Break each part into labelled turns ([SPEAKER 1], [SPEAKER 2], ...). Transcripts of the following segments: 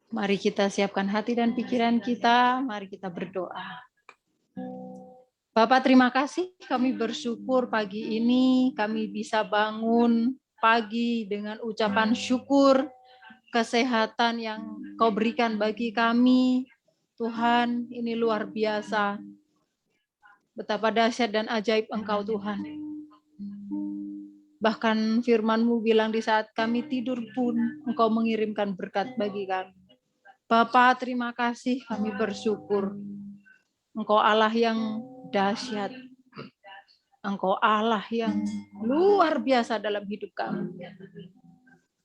[SPEAKER 1] Mari kita siapkan hati dan pikiran kita, mari kita berdoa. Bapak, terima kasih, kami bersyukur pagi ini kami bisa bangun pagi dengan ucapan syukur, kesehatan yang Kau berikan bagi kami. Tuhan, ini luar biasa. Betapa dahsyat dan ajaib Engkau, Tuhan. Bahkan firman-Mu bilang di saat kami tidur pun Engkau mengirimkan berkat bagi kami. Bapak, terima kasih, kami bersyukur. Engkau Allah yang dahsyat. Engkau Allah yang luar biasa dalam hidup kami.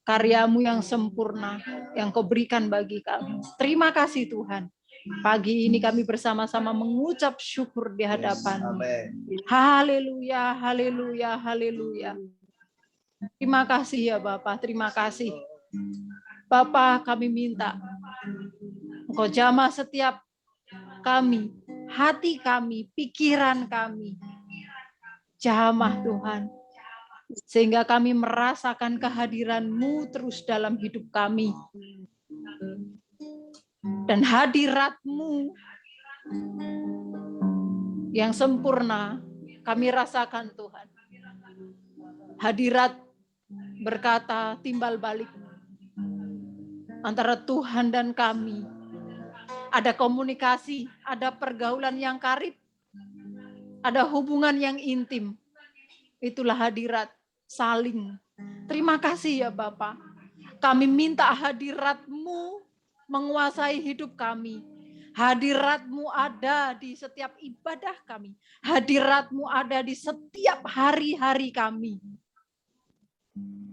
[SPEAKER 1] Karya-Mu yang sempurna, yang Kau berikan bagi kami. Terima kasih Tuhan. Pagi ini kami bersama-sama mengucap syukur di hadapan-Mu. Haleluya, haleluya, haleluya. Terima kasih ya Bapak, terima kasih. Bapak, kami minta Engkau jamah setiap kami, hati kami, pikiran kami. Jamah Tuhan, sehingga kami merasakan kehadiran-Mu terus dalam hidup kami. Dan hadirat-Mu yang sempurna kami rasakan Tuhan. Hadirat berkata timbal balik antara Tuhan dan kami. Ada komunikasi, ada pergaulan yang karib, ada hubungan yang intim. Itulah hadirat saling. Terima kasih ya Bapak. Kami minta hadirat-Mu menguasai hidup kami. Hadirat-Mu ada di setiap ibadah kami. Hadirat-Mu ada di setiap hari-hari kami.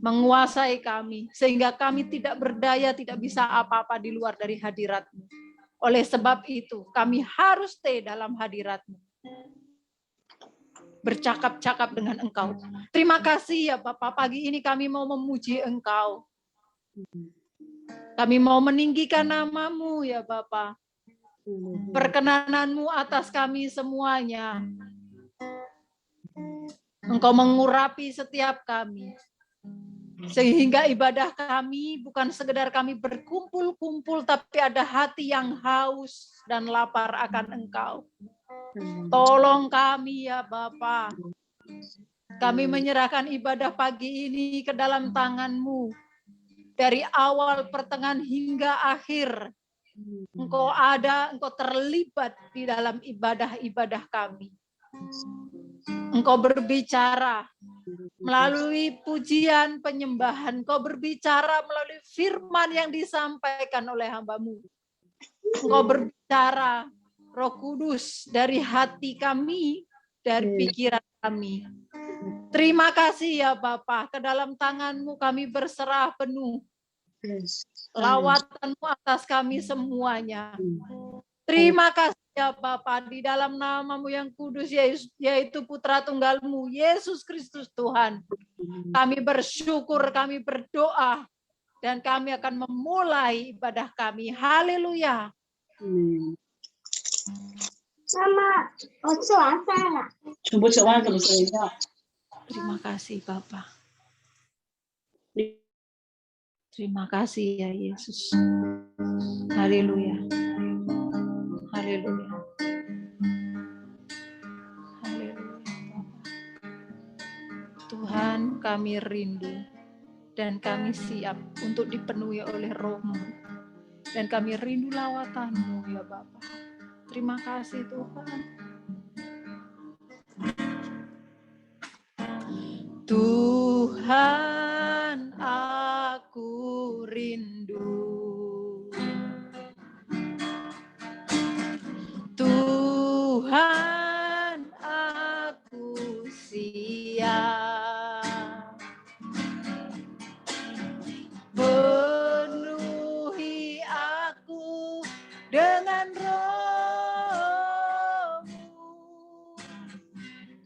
[SPEAKER 1] Menguasai kami. Sehingga kami tidak berdaya, tidak bisa apa-apa di luar dari hadirat-Mu. Oleh sebab itu, kami harus stay dalam hadirat-Mu. Bercakap-cakap dengan Engkau. Terima kasih ya Bapak, pagi ini kami mau memuji Engkau. Kami mau meninggikan nama-Mu ya Bapak. Perkenanan-Mu atas kami semuanya. Engkau mengurapi setiap kami. Sehingga ibadah kami bukan sekedar kami berkumpul-kumpul, tapi ada hati yang haus dan lapar akan Engkau. Tolong kami ya Bapa. Kami menyerahkan ibadah pagi ini ke dalam tangan-Mu. Dari awal, pertengahan hingga akhir. Engkau ada, Engkau terlibat di dalam ibadah-ibadah kami. Engkau berbicara melalui pujian penyembahan. Engkau berbicara melalui firman yang disampaikan oleh hamba-Mu. Engkau berbicara, Roh Kudus, dari hati kami, dari pikiran kami. Terima kasih ya Bapa, ke dalam tangan-Mu kami berserah penuh. Lawatan-Mu atas kami semuanya. Terima kasih ya Bapa, di dalam nama-Mu yang kudus, yaitu Putra Tunggal-Mu, Yesus Kristus Tuhan. Kami bersyukur, kami berdoa, dan kami akan memulai ibadah kami. Haleluya.
[SPEAKER 2] Sama,
[SPEAKER 1] terima kasih Bapak. Terima kasih ya Yesus. Haleluya. Haleluya. Haleluya. Tuhan, kami rindu dan kami siap untuk dipenuhi oleh Roh-Mu. Dan kami rindu lawatan-Mu ya Bapa. Terima kasih Tuhan. Tuhan, aku rindu. Tuhan, aku siap. Penuhi aku dengan Roh-Mu.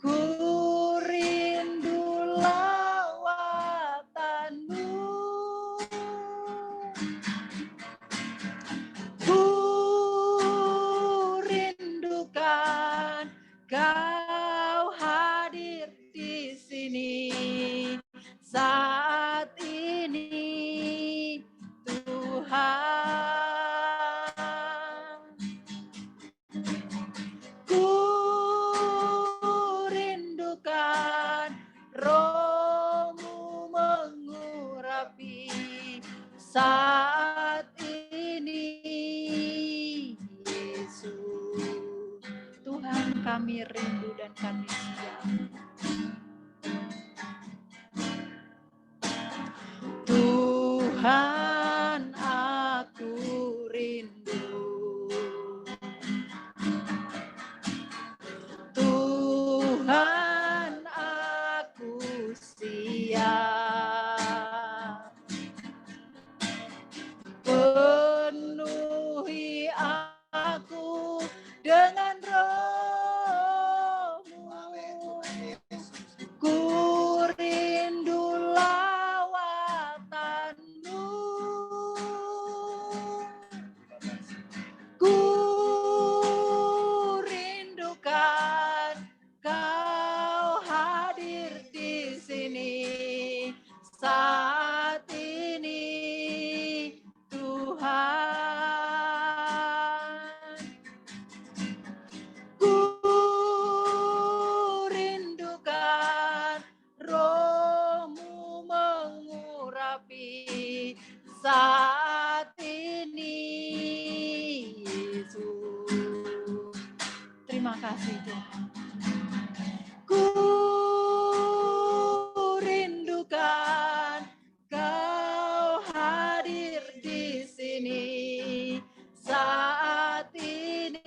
[SPEAKER 1] Ku rindu lawatan-Mu. Ku rindukan Kau hadir di sini. kami rindu dan kami siap. Tuhan, aku rindu. Tuhan, aku siap. Penuhi aku dengan Roh-Mu. Ku rindu lawatan-Mu. Ku rindukan Kau hadir di sini saat ini, Tuhan. Ku rindukan Roh-Mu mengurapi saat ini, Yesus. Terima kasih Tuhan. Ku rindukan Kau hadir di sini saat ini,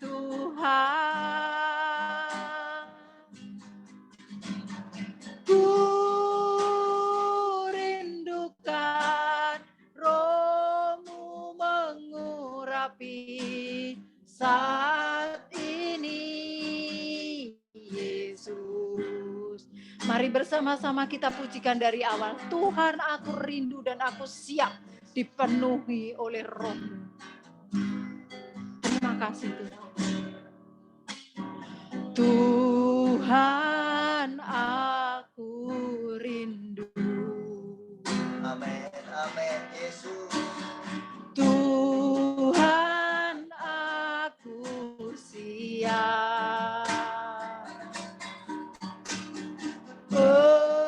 [SPEAKER 1] Tuhan. Ku rindukan Roh-Mu mengurapi saat ini, Yesus. Mari bersama-sama kita pujikan dari awal. Tuhan, aku rindu dan aku siap dipenuhi oleh Roh-Mu. Terima kasih Tuhan. Tuhan, aku rindu.
[SPEAKER 2] Amin, amin, Yesus.
[SPEAKER 1] Tuhan, aku siap.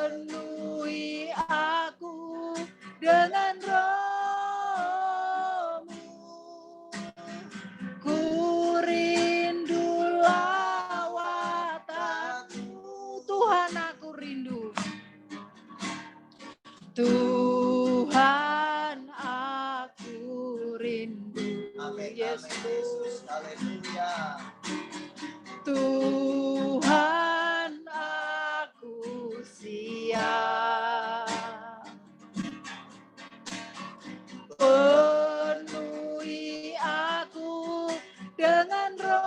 [SPEAKER 1] Penuhi aku dengan Roh-Mu. Ku rindu lawatan-Mu. Tuhan, aku rindu. Tuhan, aku rindu.
[SPEAKER 2] Amin,
[SPEAKER 1] Yesus.
[SPEAKER 2] amin, Yesus. Haleluya.
[SPEAKER 1] Tuhan, aku siap. Penuhi aku dengan Roh-Mu.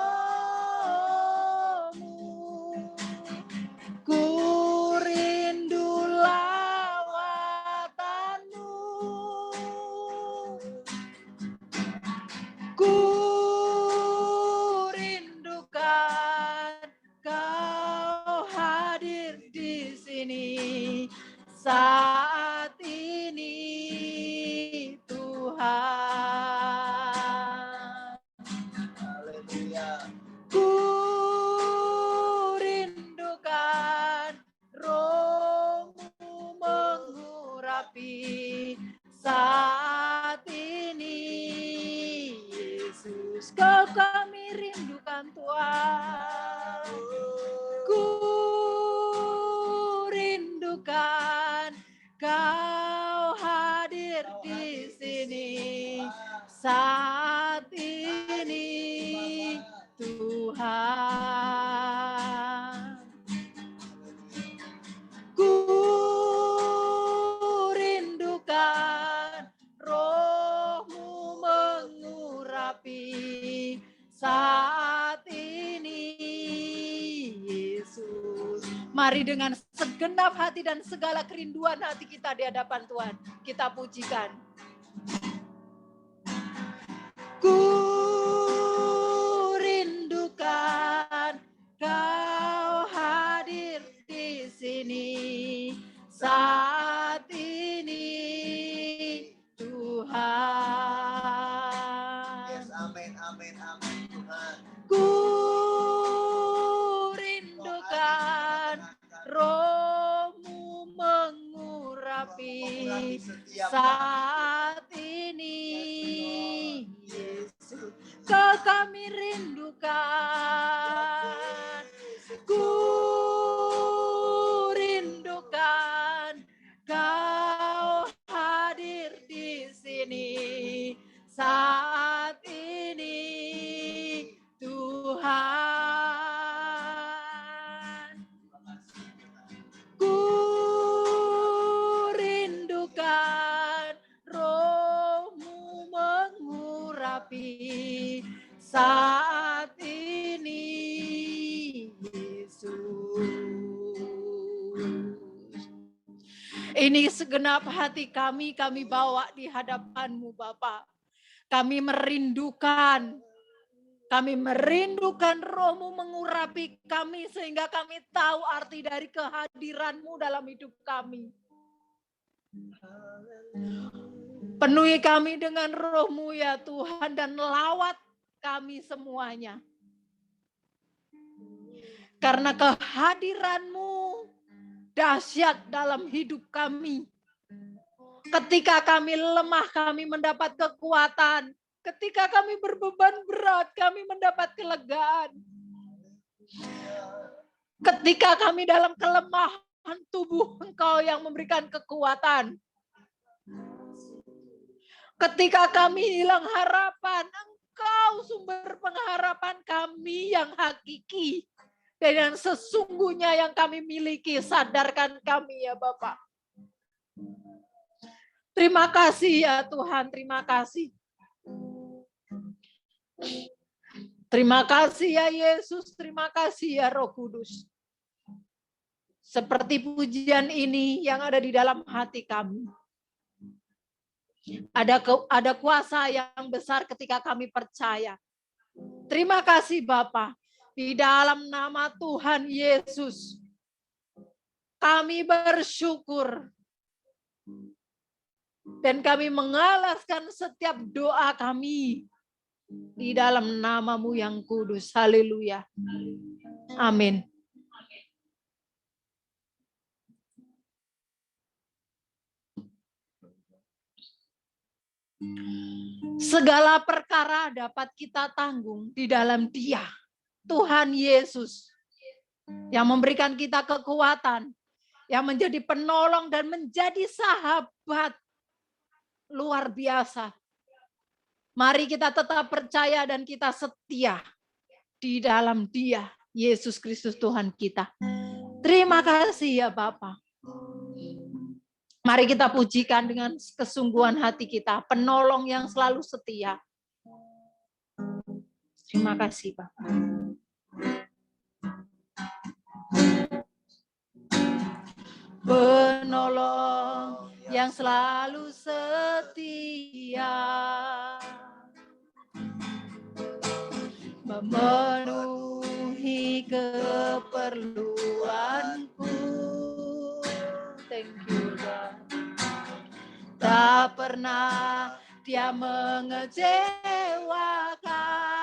[SPEAKER 1] Ku rindu lawatan-Mu. Ku rindukan Kau hadir di sini saat ini, Tuhan.
[SPEAKER 2] Haleluya.
[SPEAKER 1] Ku rindukan Roh-Mu mengurapi saat ini, Yesus. Kau kami rindukan Tuhan. Ku rindukan Kau hadir di sini saat ini, Tuhan. Ku rindukan Roh-Mu mengurapi saat ini, Yesus. Mari dengan segenap hati dan segala kerinduan hati kita di hadapan Tuhan, kita pujikan. Ku rindukan Kau hadir di sini saat ini, Tuhan.
[SPEAKER 2] Yes, amin, amin, amin, Tuhan.
[SPEAKER 1] Ku rindukan Roh-Mu mengurapi saat ini, Yesus. Kau kami rindukan. Ini segenap hati kami bawa di hadapan-Mu Bapa. Kami merindukan Roh-Mu mengurapi kami sehingga kami tahu arti dari kehadiran-Mu dalam hidup kami. Penuhi kami dengan Roh-Mu ya Tuhan dan lawat kami semuanya. Karena kehadiran-Mu dahsyat dalam hidup kami. Ketika kami lemah, kami mendapat kekuatan. Ketika kami berbeban berat, kami mendapat kelegaan. Ketika kami dalam kelemahan tubuh, Engkau yang memberikan kekuatan. Ketika kami hilang harapan, Engkau sumber pengharapan kami yang hakiki. Dan yang sesungguhnya yang kami miliki, sadarkan kami ya Bapak. Terima kasih ya Tuhan, terima kasih. Terima kasih ya Yesus, terima kasih ya Roh Kudus. Seperti pujian ini yang ada di dalam hati kami. Ada kuasa yang besar ketika kami percaya. Terima kasih Bapa. Di dalam nama Tuhan Yesus, kami bersyukur. Dan kami mengalaskan setiap doa kami. Di dalam nama-Mu yang kudus. Haleluya. Amin. Segala perkara dapat kita tanggung di dalam Dia. Tuhan Yesus yang memberikan kita kekuatan, yang menjadi penolong dan menjadi sahabat luar biasa. Mari kita tetap percaya dan kita setia di dalam Dia, Yesus Kristus Tuhan kita. Terima kasih ya Bapa. Mari kita pujikan dengan kesungguhan hati kita, penolong yang selalu setia. Terima kasih Bapak. Penolong yang selalu setia, memenuhi keperluanku. Thank you God. Tak pernah Dia mengecewakan.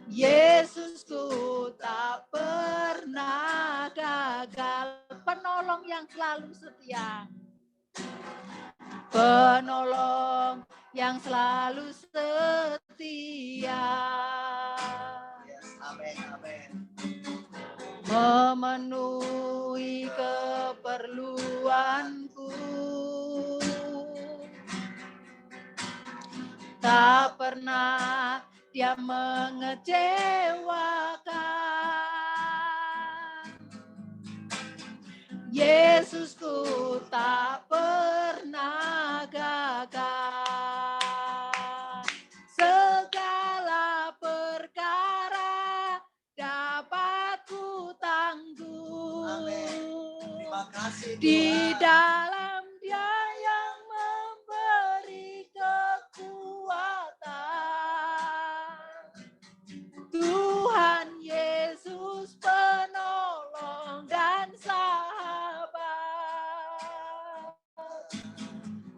[SPEAKER 1] Yesusku tak pernah gagal. Penolong yang selalu setia. Penolong yang selalu setia.
[SPEAKER 2] Amin, amin.
[SPEAKER 1] Memenuhi keperluanku. Tak pernah Dia mengecewakan. Yesusku tak pernah gagal. Segala perkara dapat ku tanggung.
[SPEAKER 2] Amin. Terima kasih
[SPEAKER 1] Di
[SPEAKER 2] Tuhan.
[SPEAKER 1] dalam Dia yang memberi kekuatan. Tuhan Yesus penolong dan sahabat.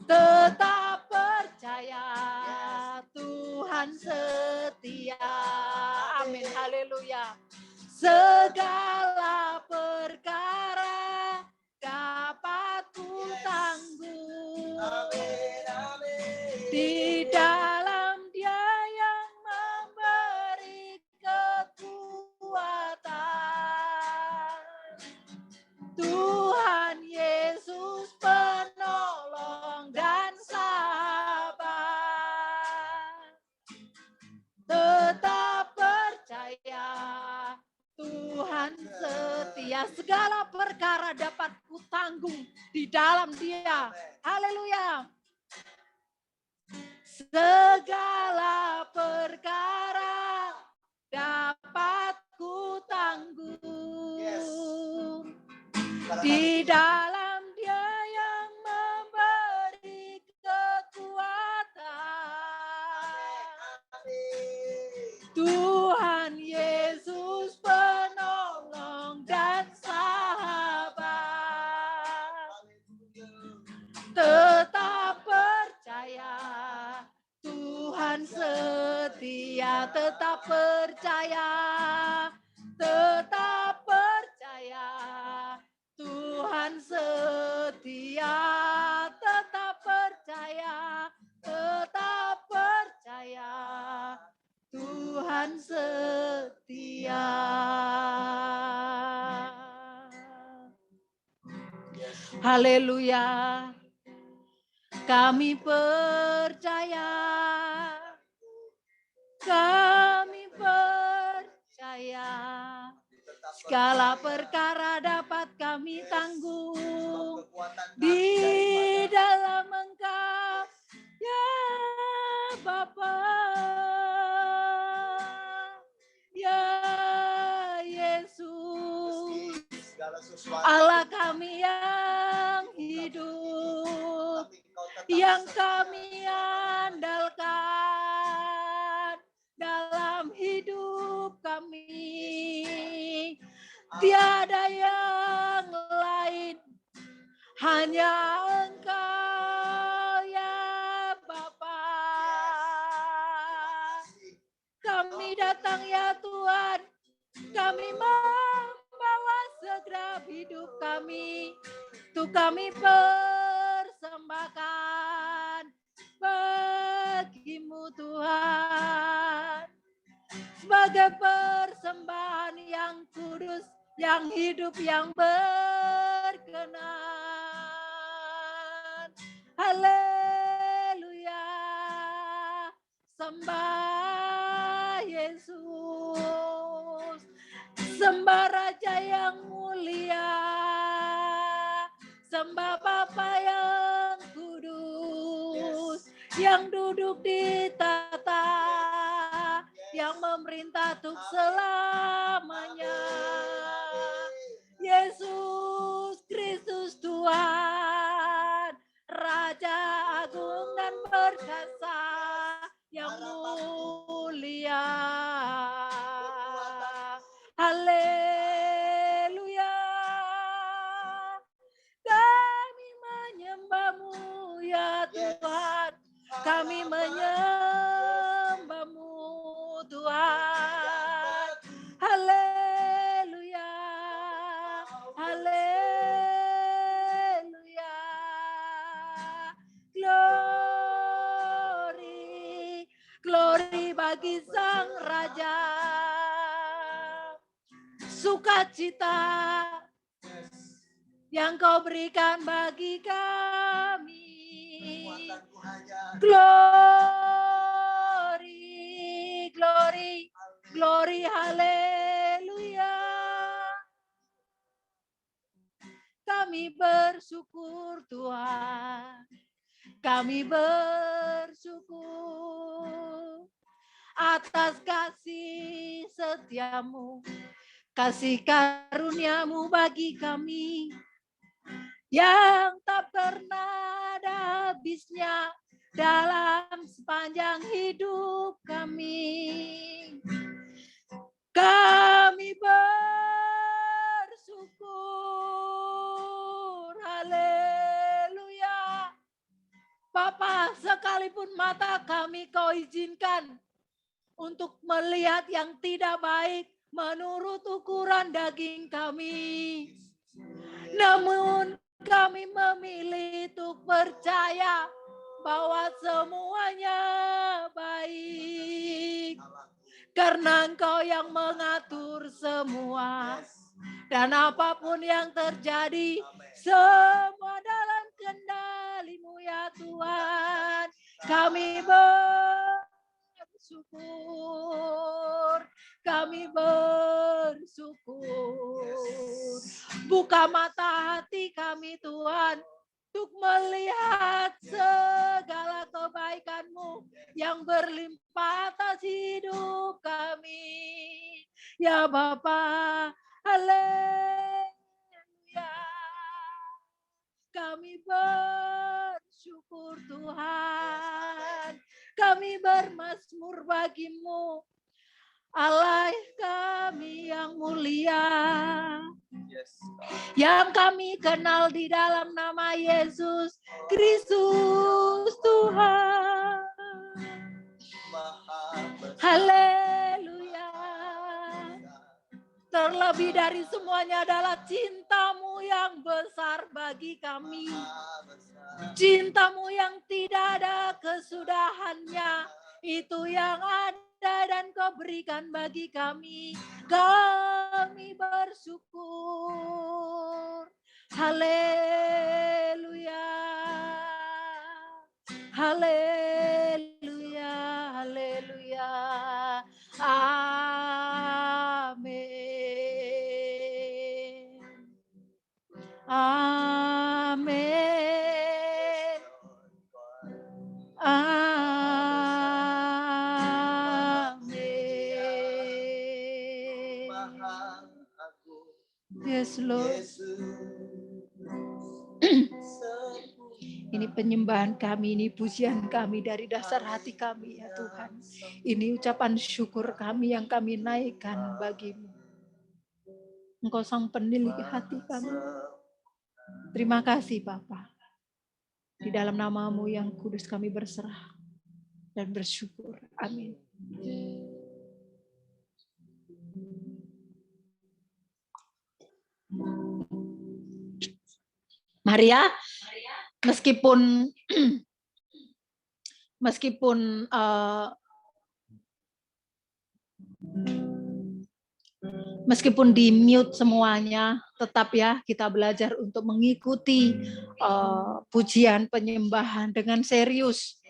[SPEAKER 1] Tetap percaya Tuhan setia. Amin. Haleluya. Segala perkara dapat ku tanggung.
[SPEAKER 2] Amin, amin.
[SPEAKER 1] Di dalam Dia yang memberi kekuatan. Tuhan Yesus penolong dan sahabat. Tetap percaya Tuhan setia. Segala perkara dapat ku tanggung di dalam Dia. Haleluya. Segala perkara dapat aku tanggung.
[SPEAKER 2] Yes.
[SPEAKER 1] Di dalam Dia yang memberi kekuatan. Tuhan Yesus penolong dan sahabat. Tetap percaya, Tuhan setia. Tetap percaya, tetap percaya, Tuhan setia. Tetap percaya, tetap percaya, Tuhan setia. Haleluya. Kami percaya, kami percaya, segala perkara dapat kami tanggung di dalam Engkau, ya Bapa, ya Yesus, Allah kami yang hidup, yang kami andalkan dalam hidup kami. Tiada yang lain, hanya Engkau ya Bapa. Kami datang ya Tuhan, kami membawa segenap hidup kami, untuk kami persembahkan bagi-Mu Tuhan, sebagai persembahan yang kudus, yang hidup, yang berkenan. Haleluya, sembah Yesus, sembah Raja yang mulia, sembah Bapa yang kudus, yang duduk di tata, yang memerintah untuk selamanya. Yesus Kristus Tuhan, Raja agung dan perkasa, yang mulia. Haleluya, kami menyembah-Mu ya Tuhan, kami menyembah-Mu Tuhan. Haleluya, haleluya, glory, glory bagi Sang Raja. Sukacita yang Kau berikan bagi kami. Glory, glory, glory, haleluya. Kami bersyukur Tuhan, kami bersyukur atas kasih setia-Mu, kasih karunia-Mu bagi kami, yang tak pernah ada habisnya dalam sepanjang hidup kami. Kami bersyukur, haleluya. Bapa, sekalipun mata kami Kau izinkan untuk melihat yang tidak baik menurut ukuran daging kami, namun kami memilih untuk percaya bahwa semuanya baik, karena Engkau yang mengatur semua. Dan apapun yang terjadi, semua dalam kendali-Mu ya Tuhan. Kami bersyukur, kami bersyukur. Buka mata hati kami Tuhan, untuk melihat segala kebaikan-Mu yang berlimpah atas hidup kami. Ya Bapa, haleluya. Kami bersyukur Tuhan, kami bermazmur bagimu, Allah kami yang mulia, yang kami kenal di dalam nama Yesus Kristus Tuhan. Haleluya. Terlebih dari semuanya adalah cintamu yang besar bagi kami. Cintamu yang tidak ada kesudahannya. Itu yang ada dan kau berikan bagi kami. Kami bersyukur. Haleluya. Haleluya. Haleluya. Amin. Amin. Amin. Yes, Lord. Ini penyembahan kami, ini pujian kami dari dasar hati kami ya Tuhan. Ini ucapan syukur kami yang kami naikkan bagimu. Engkau sang penilik hati kami. Terima kasih Bapa. Di dalam namamu yang kudus kami berserah dan bersyukur. Amin. Maria, meskipun di mute semuanya, tetap ya kita belajar untuk mengikuti pujian penyembahan dengan serius.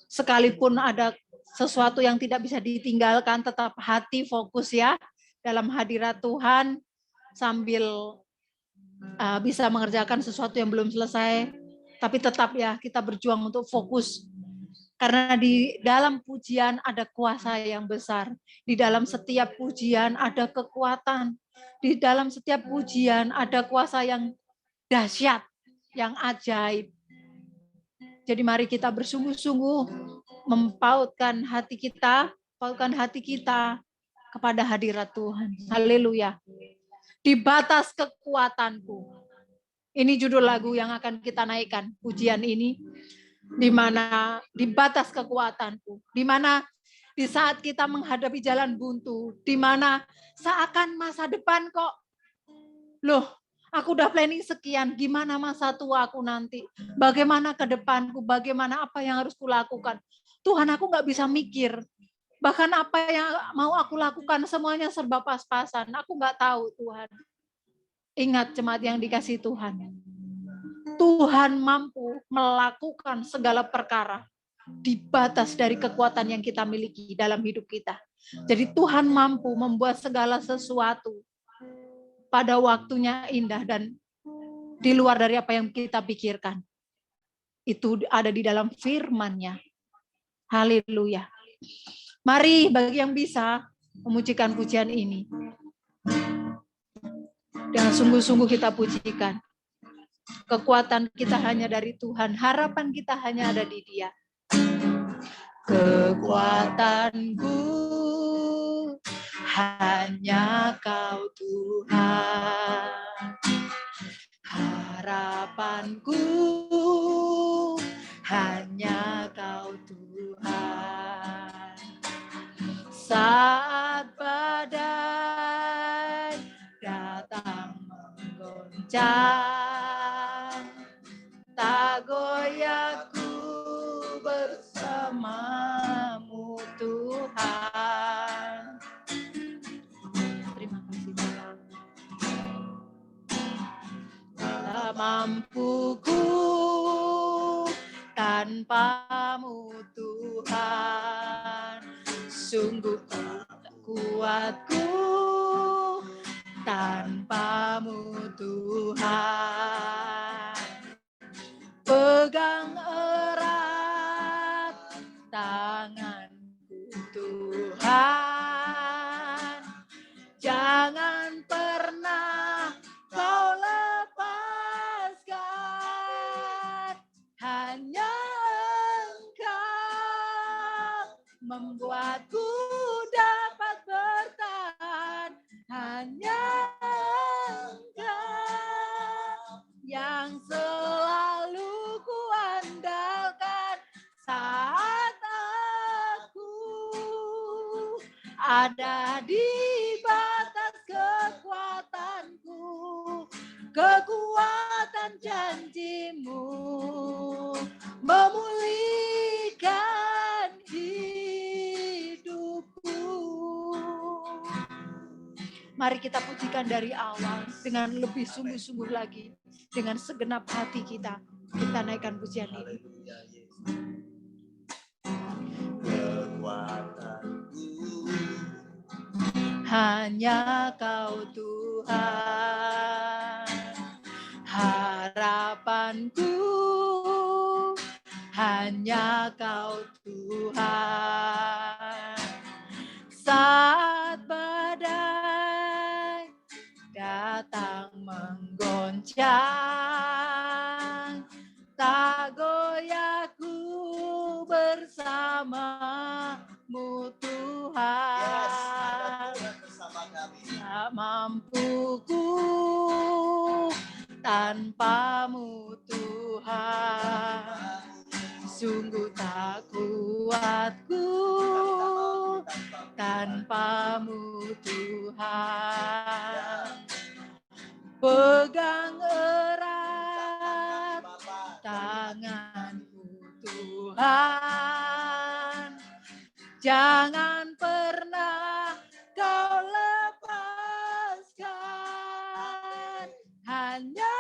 [SPEAKER 1] Sekalipun ada sesuatu yang tidak bisa ditinggalkan, tetap hati fokus ya dalam hadirat Tuhan sambil bisa mengerjakan sesuatu yang belum selesai, tapi tetap ya kita berjuang untuk fokus. Karena di dalam pujian ada kuasa yang besar. Di dalam setiap pujian ada kekuatan. Di dalam setiap pujian ada kuasa yang dahsyat, yang ajaib. Jadi mari kita bersungguh-sungguh mempautkan hati kita kepada hadirat Tuhan. Haleluya. Di batas kekuatanku. Ini judul lagu yang akan kita naikkan, pujian ini. Di mana di batas kekuatanku, di mana di saat kita menghadapi jalan buntu, di mana seakan masa depan kok, loh aku udah planning sekian, gimana masa tua aku nanti, bagaimana ke depanku, bagaimana apa yang harus kulakukan. Tuhan, aku nggak bisa mikir, bahkan apa yang mau aku lakukan semuanya serba pas-pasan, aku nggak tahu Tuhan. Ingat jemaat yang dikasihi Tuhan, Tuhan mampu melakukan segala perkara di batas dari kekuatan yang kita miliki dalam hidup kita. Jadi Tuhan mampu membuat segala sesuatu pada waktunya indah dan di luar dari apa yang kita pikirkan. Itu ada di dalam firman-Nya. Haleluya. Mari bagi yang bisa memujikan pujian ini. Dengan sungguh-sungguh kita pujikan. Kekuatan kita hanya dari Tuhan, harapan kita hanya ada di Dia. Kekuatanku hanya Kau Tuhan, harapanku hanya Kau Tuhan. Saat badai datang menggoncang, tak goyah ku bersamamu Tuhan. Terima kasih Tuhan. Tak mampu ku tanpamu Tuhan. Sungguh kuatku tanpamu Tuhan. Pegang erat tanganku Tuhan, ada di batas kekuatanku, kekuatan janjimu memulihkan hidupku. Mari kita pujikan dari awal dengan lebih sungguh-sungguh lagi, dengan segenap hati kita. Kita naikkan pujian ini.
[SPEAKER 2] Haleluya, Yesus. Kekuatanku
[SPEAKER 1] Hanya Kau Tuhan, harapanku hanya Kau Tuhan. Saat badai datang menggoncang, tak goyah ku bersamamu Tuhan.
[SPEAKER 2] bersama kami.
[SPEAKER 1] Tak mampu ku tanpamu Tuhan. Sungguh tak kuatku tanpamu Tuhan. Pegang erat tanganku Tuhan. Jangan pernah Kau lepaskan. Hanya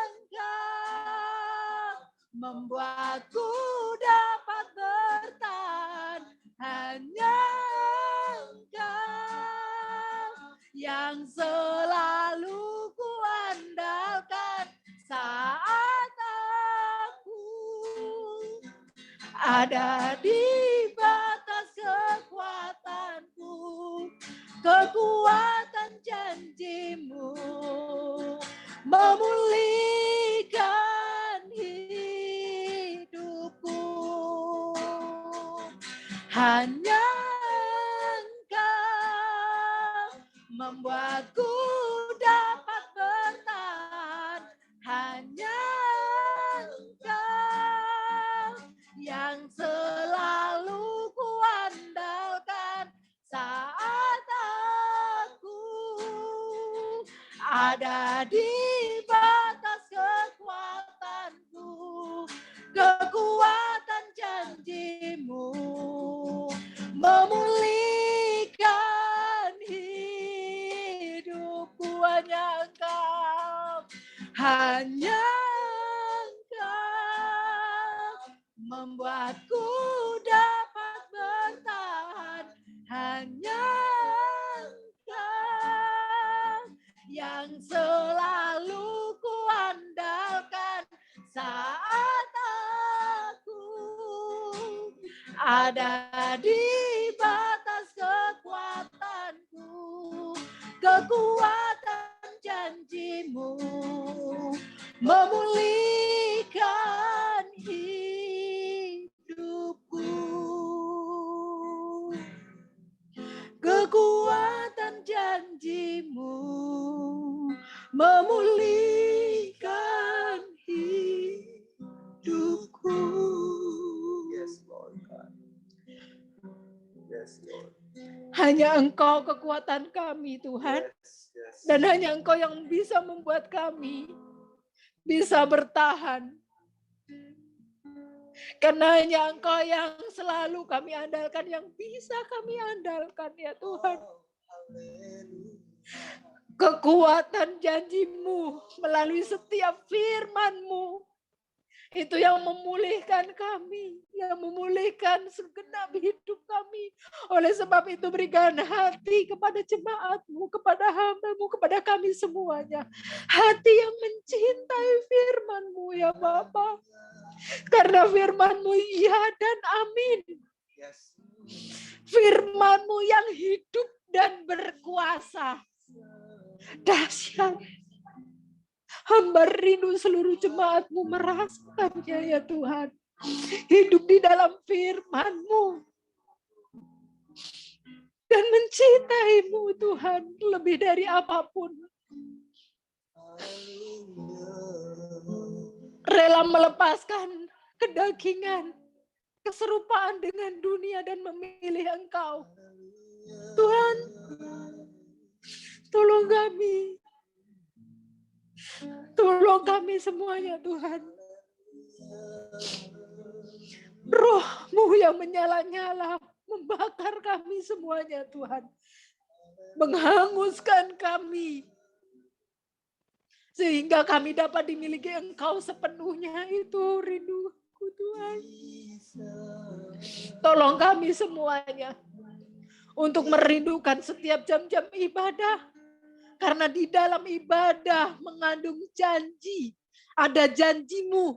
[SPEAKER 1] Engkau membuatku dapat bertahan. Hanya Engkau yang selalu ku andalkan saat aku ada di batas kekuatanku, kekuatan janjimu memulihkan hidupku. Hanya Engkau membuatku dapat bertahan. Hanya Engkau yang selalu ku andalkan saat aku ada di batas kekuatanku, kekuatan janjimu memulihkan hidupku. Hanya Engkau, hanya Engkau membuatku dapat bertahan. Hanya Engkau yang selalu ku andalkan saat aku ada di batas kekuatanku, kekuatan janjimu memulihkan hidupku. Kekuatan janjimu memulihkan hidupku.
[SPEAKER 2] Yes, Lord God. Yes, Lord.
[SPEAKER 1] Hanya Engkau kekuatan kami Tuhan.
[SPEAKER 2] Yes, yes.
[SPEAKER 1] Dan hanya Engkau yang bisa membuat kami bisa bertahan. Karena hanya Engkau yang selalu kami andalkan, yang bisa kami andalkan ya Tuhan.
[SPEAKER 2] Haleluya.
[SPEAKER 1] Kekuatan janjimu melalui setiap firman-Mu, itu yang memulihkan kami, yang memulihkan segenap hidup kami. Oleh sebab itu berikan hati kepada jemaat-Mu, kepada hamba-Mu, kepada kami semuanya. Hati yang mencintai firman-Mu ya Bapa. Karena firman-Mu ya dan amin.
[SPEAKER 2] Yes.
[SPEAKER 1] Firman-Mu yang hidup dan berkuasa. Dahsyat. Hamba rindu seluruh jemaat-Mu merasakannya ya Tuhan. Hidup di dalam firman-Mu. Dan mencintai-Mu Tuhan lebih dari apapun. Rela melepaskan kedagingan, keserupaan dengan dunia dan memilih Engkau. Tuhan, tolong kami. Tolong kami semuanya Tuhan. Roh-Mu yang menyala-nyala membakar kami semuanya Tuhan. Menghanguskan kami. Sehingga kami dapat dimiliki Engkau sepenuhnya. Itu rinduku Tuhan. Tolong kami semuanya. Untuk merindukan setiap jam-jam ibadah. Karena di dalam ibadah mengandung janji. Ada janji-Mu.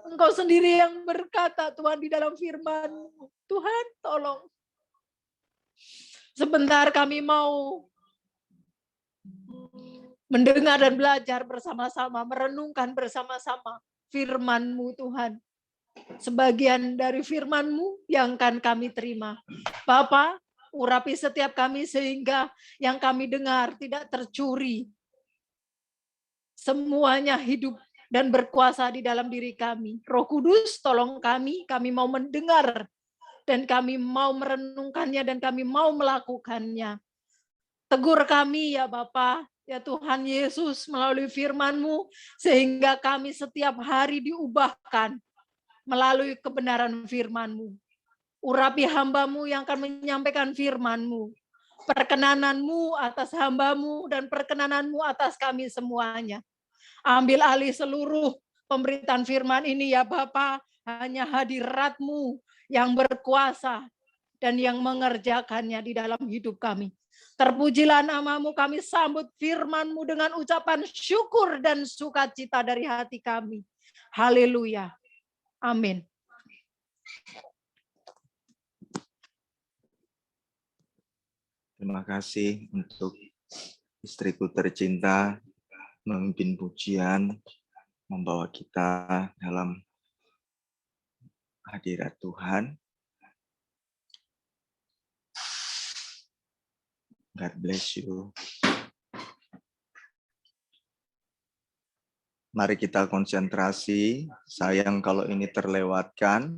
[SPEAKER 1] Engkau sendiri yang berkata Tuhan di dalam firman-Mu. Tuhan tolong. Sebentar kami mau mendengar dan belajar bersama-sama. Merenungkan bersama-sama firman-Mu Tuhan. Sebagian dari firman-Mu yang akan kami terima. Bapa, urapi setiap kami sehingga yang kami dengar tidak tercuri. Semuanya hidup dan berkuasa di dalam diri kami. Roh Kudus, tolong kami mau mendengar dan kami mau merenungkannya dan kami mau melakukannya. Tegur kami ya Bapa, ya Tuhan Yesus melalui firman-Mu sehingga kami setiap hari diubahkan melalui kebenaran firman-Mu. Urapi hamba-Mu yang akan menyampaikan firman-Mu. Perkenanan-Mu atas hamba-Mu dan perkenanan-Mu atas kami semuanya. Ambil alih seluruh pemberitaan firman ini ya Bapa, hanya hadirat-Mu yang berkuasa dan yang mengerjakannya di dalam hidup kami. Terpujilah nama-Mu, kami sambut firman-Mu dengan ucapan syukur dan sukacita dari hati kami. Haleluya. Amin.
[SPEAKER 3] Terima kasih untuk istriku tercinta memimpin pujian, membawa kita dalam hadirat Tuhan. God bless you. Mari kita konsentrasi. Sayang kalau ini terlewatkan.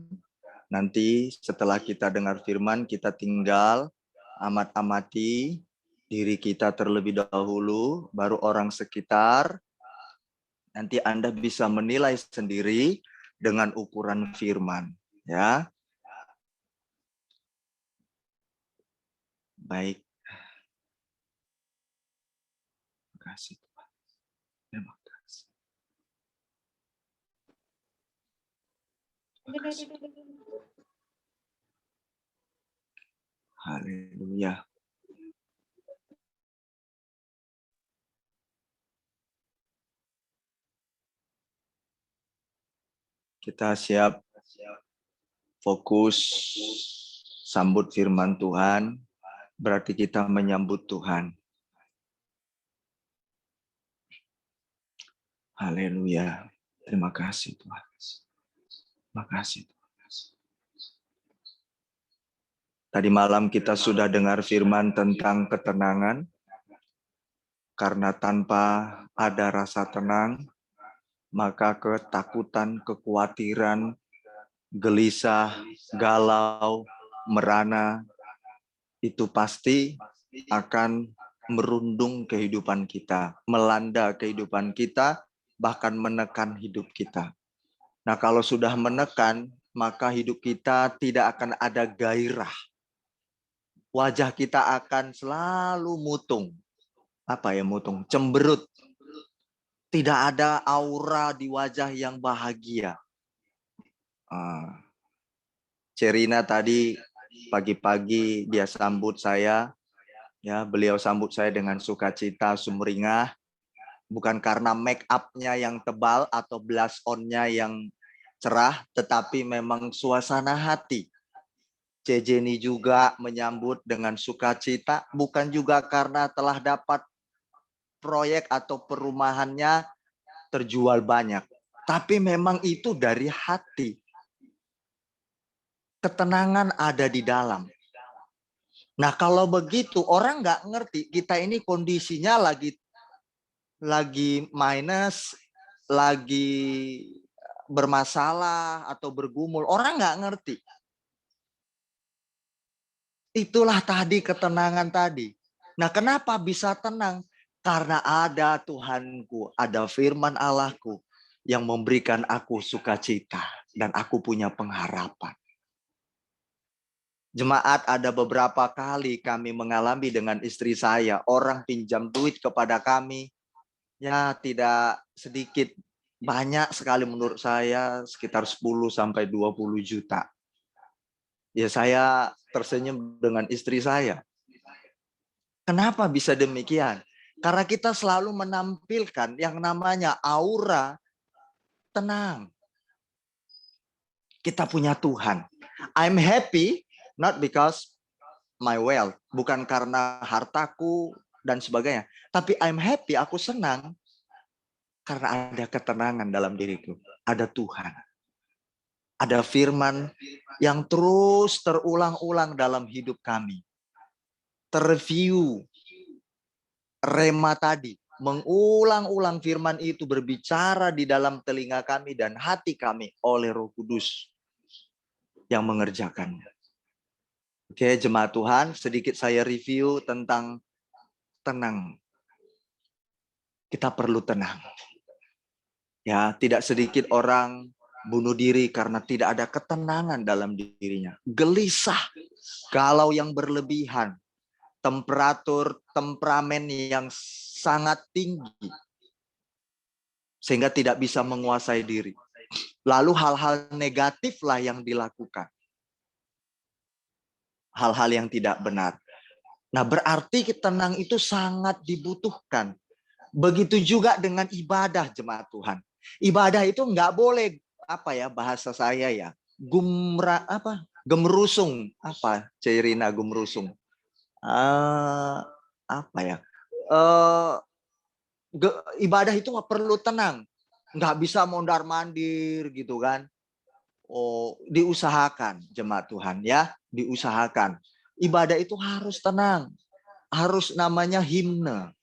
[SPEAKER 3] Nanti setelah kita dengar firman, kita tinggal amat-amati diri kita terlebih dahulu, baru orang sekitar. Nanti Anda bisa menilai sendiri dengan ukuran firman, ya. Baik. Terima kasih Tuhan. Terima kasih. Terima kasih. Haleluya. Kita siap fokus sambut firman Tuhan, berarti kita menyambut Tuhan. Haleluya. Terima kasih Tuhan. Terima kasih Tuhan. Tadi malam kita sudah dengar firman tentang ketenangan, karena tanpa ada rasa tenang, maka ketakutan, kekhawatiran, gelisah, galau, merana, itu pasti akan merundung kehidupan kita, melanda kehidupan kita, bahkan menekan hidup kita. Nah, kalau sudah menekan, maka hidup kita tidak akan ada gairah. Wajah kita akan selalu mutung. Apa ya mutung? Cemberut. Tidak ada aura di wajah yang bahagia. Cerina tadi pagi-pagi dia sambut saya. Ya, beliau sambut saya dengan sukacita sumringah. Bukan karena make up-nya yang tebal atau blush on-nya yang cerah, tetapi memang suasana hati. Cejeni juga menyambut dengan sukacita, bukan juga karena telah dapat proyek atau perumahannya terjual banyak. Tapi memang itu dari hati. Ketenangan ada di dalam. Nah kalau begitu orang nggak ngerti kita ini kondisinya lagi minus, lagi bermasalah atau bergumul. Orang nggak ngerti. Itulah tadi ketenangan tadi. Nah, kenapa bisa tenang? Karena ada Tuhanku, ada firman Allahku yang memberikan aku sukacita dan aku punya pengharapan. Jemaat, ada beberapa kali kami mengalami dengan istri saya, orang pinjam duit kepada kami, ya tidak sedikit, banyak sekali menurut saya, sekitar 10 sampai 20 juta. Ya saya tersenyum dengan istri saya. Kenapa bisa demikian? Karena kita selalu menampilkan yang namanya aura tenang. Kita punya Tuhan. I'm happy not because my wealth, bukan karena hartaku dan sebagainya, tapi I'm happy, aku senang karena ada ketenangan dalam diriku. Ada Tuhan. Ada firman yang terus terulang-ulang dalam hidup kami. Terreview rema tadi, mengulang-ulang firman itu berbicara di dalam telinga kami dan hati kami oleh Roh Kudus yang mengerjakannya. Oke, jemaat Tuhan, sedikit saya review tentang tenang. Kita perlu tenang. Ya, tidak sedikit orang bunuh diri karena tidak ada ketenangan dalam dirinya. Gelisah, galau yang berlebihan, temperamen yang sangat tinggi sehingga tidak bisa menguasai diri. Lalu hal-hal negatiflah yang dilakukan. Hal-hal yang tidak benar. Nah, berarti tenang itu sangat dibutuhkan. Begitu juga dengan ibadah, jemaat Tuhan. Ibadah itu nggak boleh, bahasa saya ya, gemerusung, Cerina gemerusung. Ibadah itu nggak perlu tenang, nggak bisa mondar-mandir gitu kan. Oh, diusahakan jemaat Tuhan ya, diusahakan. Ibadah itu harus tenang, harus namanya himne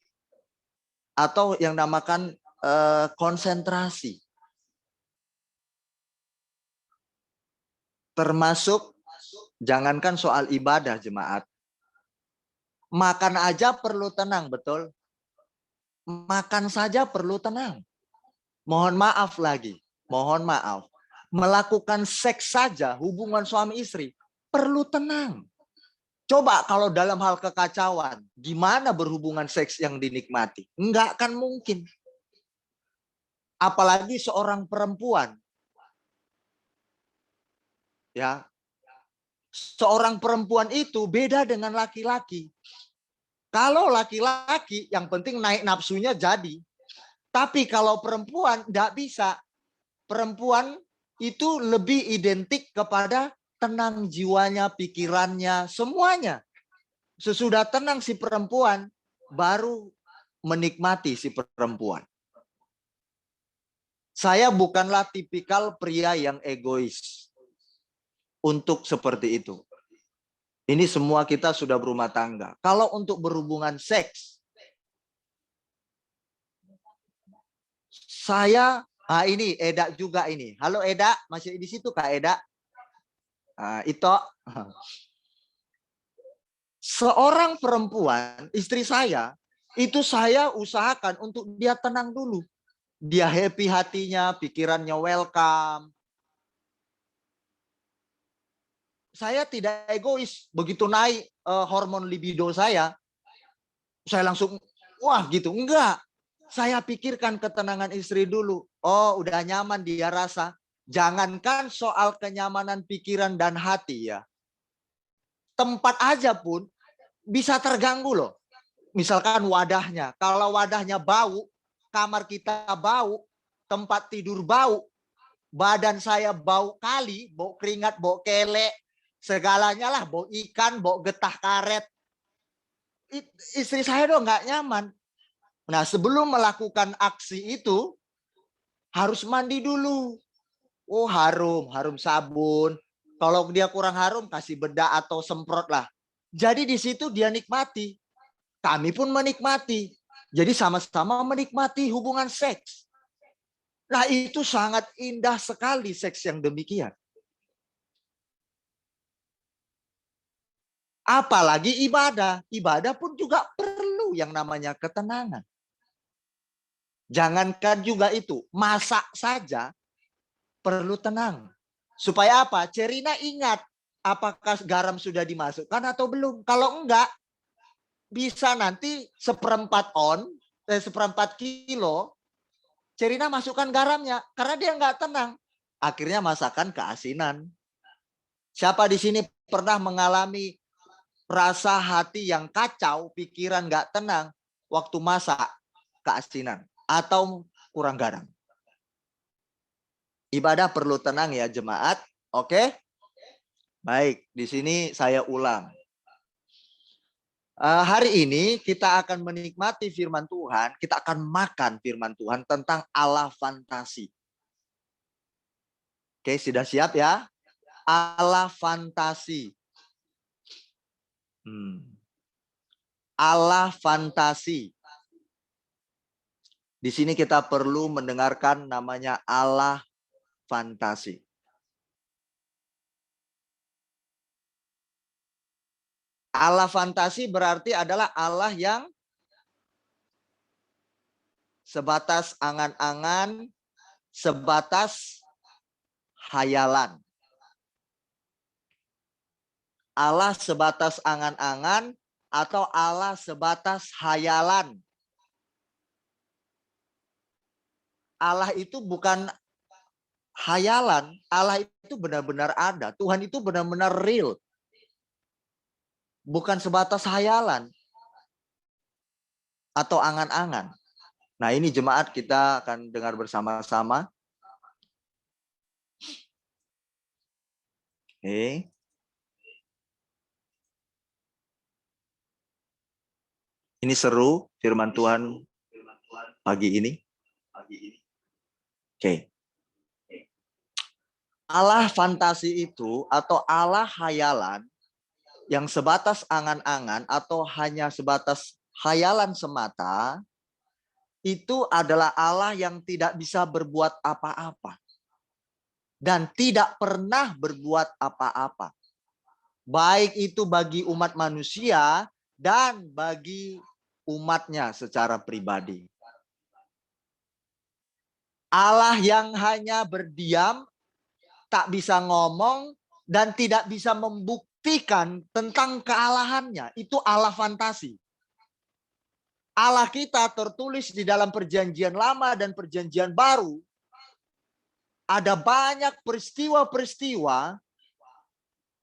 [SPEAKER 3] atau yang namakan konsentrasi. Termasuk jangankan soal ibadah jemaat, makan aja perlu tenang, betul? Makan saja perlu tenang. Mohon maaf lagi, mohon maaf. Melakukan seks saja, hubungan suami istri, perlu tenang. Coba kalau dalam hal kekacauan, gimana berhubungan seks yang dinikmati? Enggak akan mungkin. Apalagi seorang perempuan. Ya. Seorang perempuan itu beda dengan laki-laki. Kalau laki-laki yang penting naik nafsunya jadi. Tapi kalau perempuan enggak bisa. Perempuan itu lebih identik kepada tenang jiwanya, pikirannya, semuanya. Sesudah tenang si perempuan, baru menikmati si perempuan. Saya bukanlah tipikal pria yang egois untuk seperti itu. Ini semua kita sudah berumah tangga. Kalau untuk berhubungan seks, saya ini Eda juga ini. Halo Eda, masih di situ Kak Eda? Itu seorang perempuan, istri saya, itu saya usahakan untuk dia tenang dulu. Dia happy hatinya, pikirannya welcome. Saya tidak egois. Begitu naik hormon libido saya langsung, wah gitu. Enggak. Saya pikirkan ketenangan istri dulu. Oh, udah nyaman dia rasa. Jangankan soal kenyamanan pikiran dan hati ya. Tempat aja pun bisa terganggu loh. Misalkan wadahnya. Kalau wadahnya bau, kamar kita bau, tempat tidur bau, badan saya bau kali, bau keringat, bau kelek, segalanya lah, bau ikan, bau getah karet. Istri saya dong nggak nyaman. Nah, sebelum melakukan aksi itu, harus mandi dulu. Oh, harum sabun. Kalau dia kurang harum, kasih bedak atau semprot lah. Jadi di situ dia nikmati. Kami pun menikmati. Jadi sama-sama menikmati hubungan seks. Nah, itu sangat indah sekali seks yang demikian. Apalagi ibadah. Ibadah pun juga perlu yang namanya ketenangan. Jangankan juga itu, masak saja perlu tenang. Supaya apa? Cerina ingat apakah garam sudah dimasukkan atau belum. Kalau enggak, bisa nanti seperempat kilo, Cerina masukkan garamnya. Karena dia enggak tenang. Akhirnya masakan keasinan. Siapa di sini pernah mengalami rasa hati yang kacau, pikiran enggak tenang waktu masak keasinan atau kurang garam? Ibadah perlu tenang ya jemaat. Oke? Baik, di sini saya ulang. Hari ini kita akan menikmati firman Tuhan, kita akan makan firman Tuhan tentang Allah fantasi. Oke, sudah siap ya? Allah fantasi. Allah fantasi. Di sini kita perlu mendengarkan namanya Allah fantasi. Allah fantasi berarti adalah Allah yang sebatas angan-angan, sebatas hayalan. Allah sebatas angan-angan atau Allah sebatas hayalan. Allah itu bukan hayalan, Allah itu benar-benar ada. Tuhan itu benar-benar real. Bukan sebatas hayalan atau angan-angan. Nah, ini jemaat kita akan dengar bersama-sama. Oke. Ini seru firman Tuhan pagi ini. Oke. Allah fantasi itu atau Allah hayalan yang sebatas angan-angan atau hanya sebatas hayalan semata, itu adalah Allah yang tidak bisa berbuat apa-apa. Dan tidak pernah berbuat apa-apa. Baik itu bagi umat manusia dan bagi umatnya secara pribadi. Allah yang hanya berdiam, tak bisa ngomong, dan tidak bisa membuktikan tentang kealahannya. Itu Allah fantasi. Allah kita tertulis di dalam perjanjian lama dan perjanjian baru. Ada banyak peristiwa-peristiwa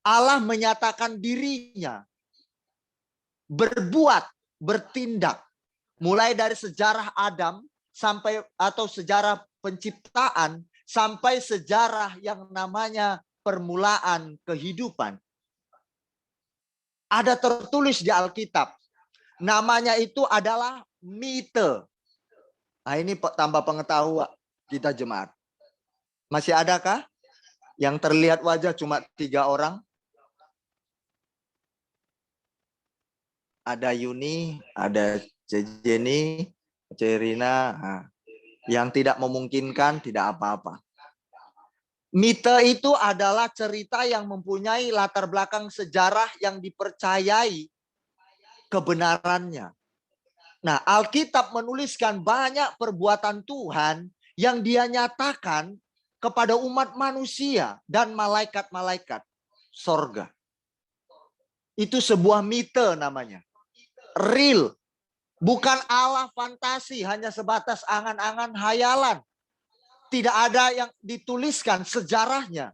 [SPEAKER 3] Allah menyatakan dirinya. Berbuat, bertindak. Mulai dari sejarah Adam sampai atau sejarah penciptaan sampai sejarah yang namanya permulaan kehidupan. Ada tertulis di Alkitab. Namanya itu adalah mite. Nah, ini tambah pengetahuan kita jemaat. Masih adakah yang terlihat wajah cuma 3 orang? Ada Yuni, ada Jenny, Cerina. Nah, yang tidak memungkinkan tidak apa-apa. Mite itu adalah cerita yang mempunyai latar belakang sejarah yang dipercayai kebenarannya. Nah, Alkitab menuliskan banyak perbuatan Tuhan yang Dia nyatakan kepada umat manusia dan malaikat-malaikat sorga. Itu sebuah mite namanya. Real. Bukan Allah fantasi, hanya sebatas angan-angan hayalan. Tidak ada yang dituliskan sejarahnya.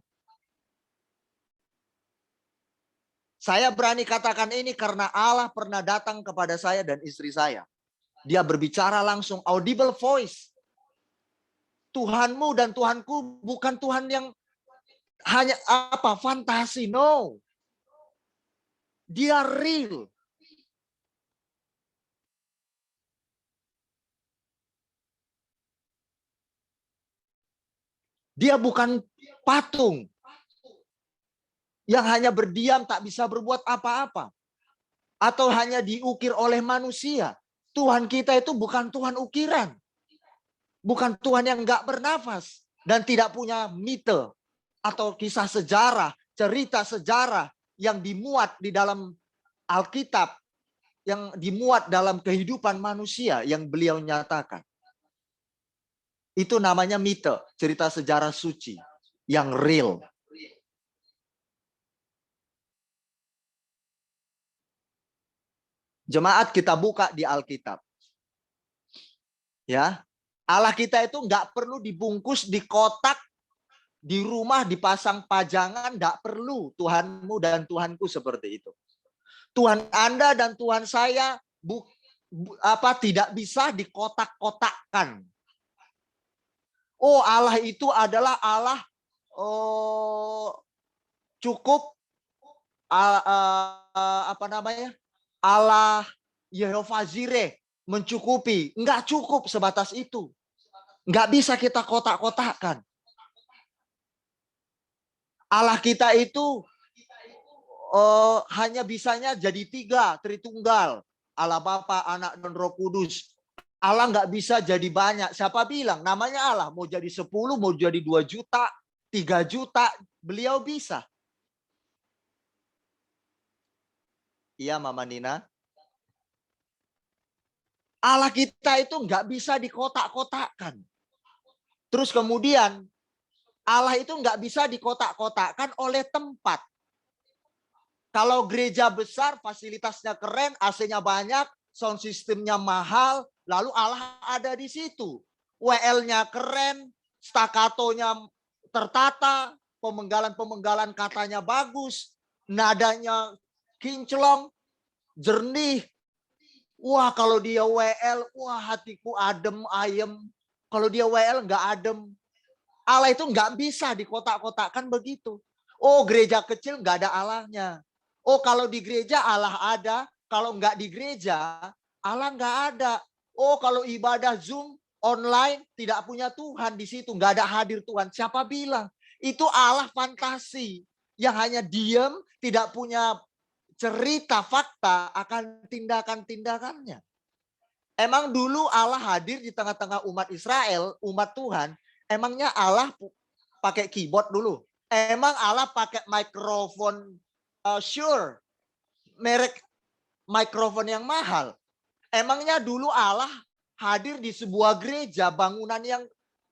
[SPEAKER 3] Saya berani katakan ini karena Allah pernah datang kepada saya dan istri saya. Dia berbicara langsung, audible voice. Tuhanmu dan Tuhanku bukan Tuhan yang hanya fantasi, no. Dia real. Dia bukan patung yang hanya berdiam tak bisa berbuat apa-apa. Atau hanya diukir oleh manusia. Tuhan kita itu bukan Tuhan ukiran. Bukan Tuhan yang enggak bernafas. Dan tidak punya mite. Atau kisah sejarah, cerita sejarah yang dimuat di dalam Alkitab yang dimuat dalam kehidupan manusia yang beliau nyatakan. Itu namanya mite, cerita sejarah suci yang real. Jemaat, kita buka di Alkitab. Ya, Allah kita itu nggak perlu dibungkus di kotak, di rumah dipasang pajangan, nggak perlu. Tuhanmu dan Tuhanku seperti itu. Tuhan Anda dan Tuhan saya tidak bisa dikotak-kotakkan. Oh, Allah itu adalah Allah cukup Allah Yehova Jireh mencukupi. Enggak cukup sebatas itu. Enggak bisa kita kotak-kotakkan. Allah kita itu hanya bisanya jadi 3, Tritunggal. Allah Bapa, Anak, dan Roh Kudus. Allah nggak bisa jadi banyak. Siapa bilang? Namanya Allah. Mau jadi 10, mau jadi 2 juta, 3 juta. Beliau bisa. Iya, Mama Nina. Allah kita itu nggak bisa dikotak-kotakkan. Terus kemudian, Allah itu nggak bisa dikotak-kotakkan oleh tempat. Kalau gereja besar, fasilitasnya keren, AC-nya banyak, sound systemnya mahal, lalu Allah ada di situ. WL-nya keren, stakatonya tertata, pemenggalan-pemenggalan katanya bagus, nadanya kinclong, jernih. Wah, kalau dia WL, wah hatiku adem, ayem. Kalau dia WL nggak adem. Allah itu nggak bisa dikotak-kotakkan begitu. Oh, gereja kecil nggak ada Allahnya. Oh, kalau di gereja Allah ada, kalau nggak di gereja Allah nggak ada. Oh, kalau ibadah Zoom online tidak punya Tuhan di situ, nggak ada hadir Tuhan. Siapa bilang? Itu Allah fantasi yang hanya diam, tidak punya cerita fakta akan tindakan-tindakannya. Emang dulu Allah hadir di tengah-tengah umat Israel, umat Tuhan. Emangnya Allah pakai keyboard dulu? Emang Allah pakai mikrofon? Sure, merek mikrofon yang mahal. Emangnya dulu Allah hadir di sebuah gereja bangunan yang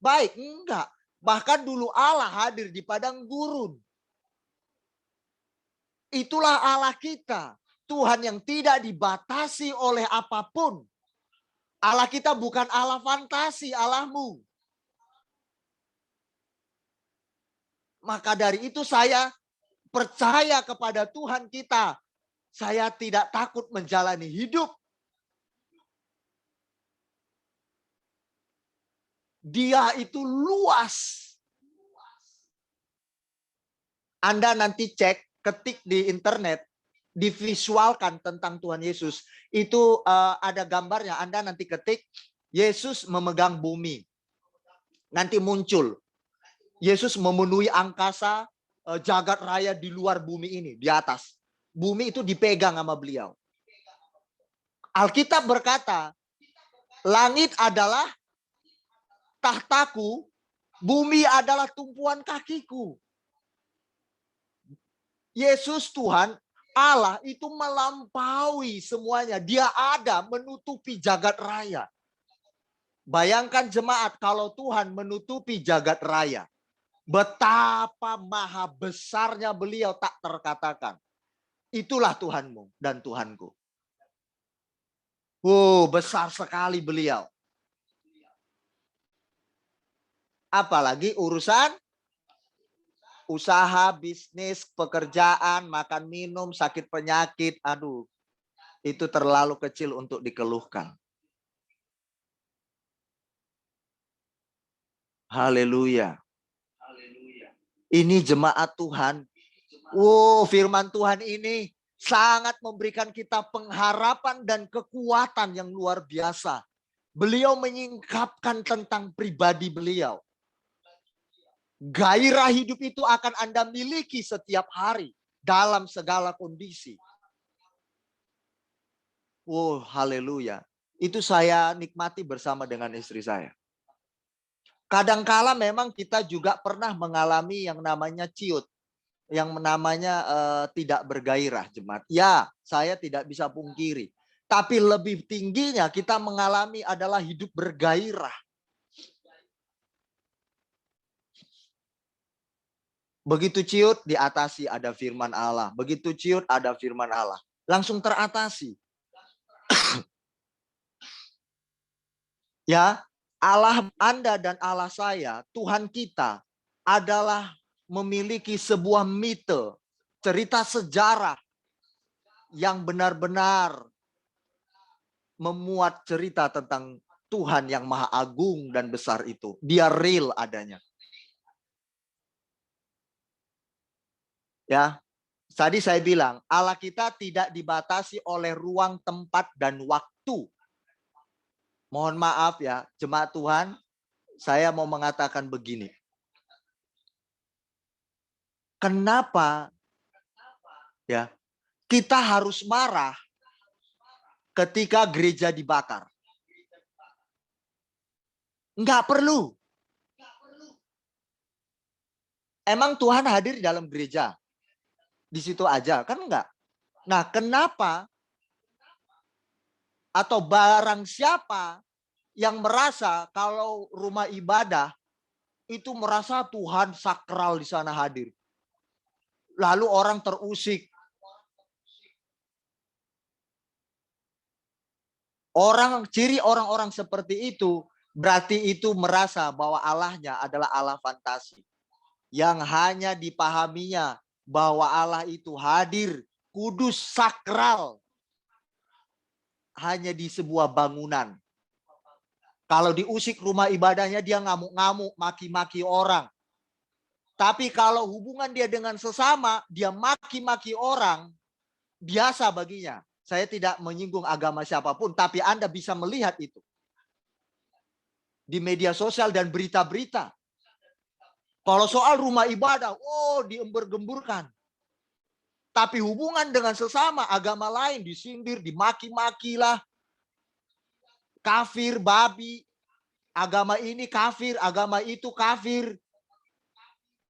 [SPEAKER 3] baik? Enggak. Bahkan dulu Allah hadir di padang gurun. Itulah Allah kita. Tuhan yang tidak dibatasi oleh apapun. Allah kita bukan Allah fantasi, Allahmu. Maka dari itu saya percaya kepada Tuhan kita. Saya tidak takut menjalani hidup. Dia itu luas. Anda nanti cek, ketik di internet, divisualkan tentang Tuhan Yesus. Itu ada gambarnya. Anda nanti ketik, Yesus memegang bumi. Nanti muncul. Yesus memenuhi angkasa, jagat raya di luar bumi ini, di atas. Bumi itu dipegang sama beliau. Alkitab berkata, langit adalah tahtaku, bumi adalah tumpuan kakiku. Yesus Tuhan, Allah itu melampaui semuanya. Dia ada menutupi jagat raya. Bayangkan jemaat kalau Tuhan menutupi jagat raya. Betapa maha besarnya beliau tak terkatakan. Itulah Tuhanmu dan Tuhanku. Besar sekali beliau. Apalagi urusan usaha, bisnis, pekerjaan, makan, minum, sakit, penyakit. Aduh, itu terlalu kecil untuk dikeluhkan. Haleluya. Ini jemaat Tuhan. Firman Tuhan ini sangat memberikan kita pengharapan dan kekuatan yang luar biasa. Beliau menyingkapkan tentang pribadi beliau. Gairah hidup itu akan Anda miliki setiap hari dalam segala kondisi. Haleluya. Itu saya nikmati bersama dengan istri saya. Kadangkala memang kita juga pernah mengalami yang namanya ciut. yang namanya tidak bergairah, jemaat. Ya, saya tidak bisa pungkiri. Tapi lebih tingginya kita mengalami adalah hidup bergairah. Begitu ciut diatasi ada firman Allah. Begitu ciut ada firman Allah. Langsung teratasi. Ya, Allah Anda dan Allah saya, Tuhan kita adalah memiliki sebuah mite, cerita sejarah yang benar-benar memuat cerita tentang Tuhan yang maha agung dan besar itu. Dia real adanya. Ya, tadi saya bilang Allah kita tidak dibatasi oleh ruang, tempat, dan waktu. Mohon maaf ya, jemaat Tuhan, saya mau mengatakan begini. Kenapa ya kita harus marah ketika gereja dibakar? Enggak perlu. Emang Tuhan hadir di dalam gereja? Di situ aja, kan enggak? Nah, kenapa atau barang siapa yang merasa kalau rumah ibadah itu merasa Tuhan sakral di sana hadir. Lalu orang terusik. Ciri orang-orang seperti itu berarti itu merasa bahwa Allahnya adalah Allah fantasi. Yang hanya dipahaminya bahwa Allah itu hadir, kudus, sakral. Hanya di sebuah bangunan. Kalau diusik rumah ibadahnya dia ngamuk-ngamuk, maki-maki orang. Tapi kalau hubungan dia dengan sesama, dia maki-maki orang, biasa baginya. Saya tidak menyinggung agama siapapun, tapi Anda bisa melihat itu. Di media sosial dan berita-berita. Kalau soal rumah ibadah, diember-gemburkan. Tapi hubungan dengan sesama agama lain disindir, dimaki-maki lah. Kafir, babi. Agama ini kafir, agama itu kafir.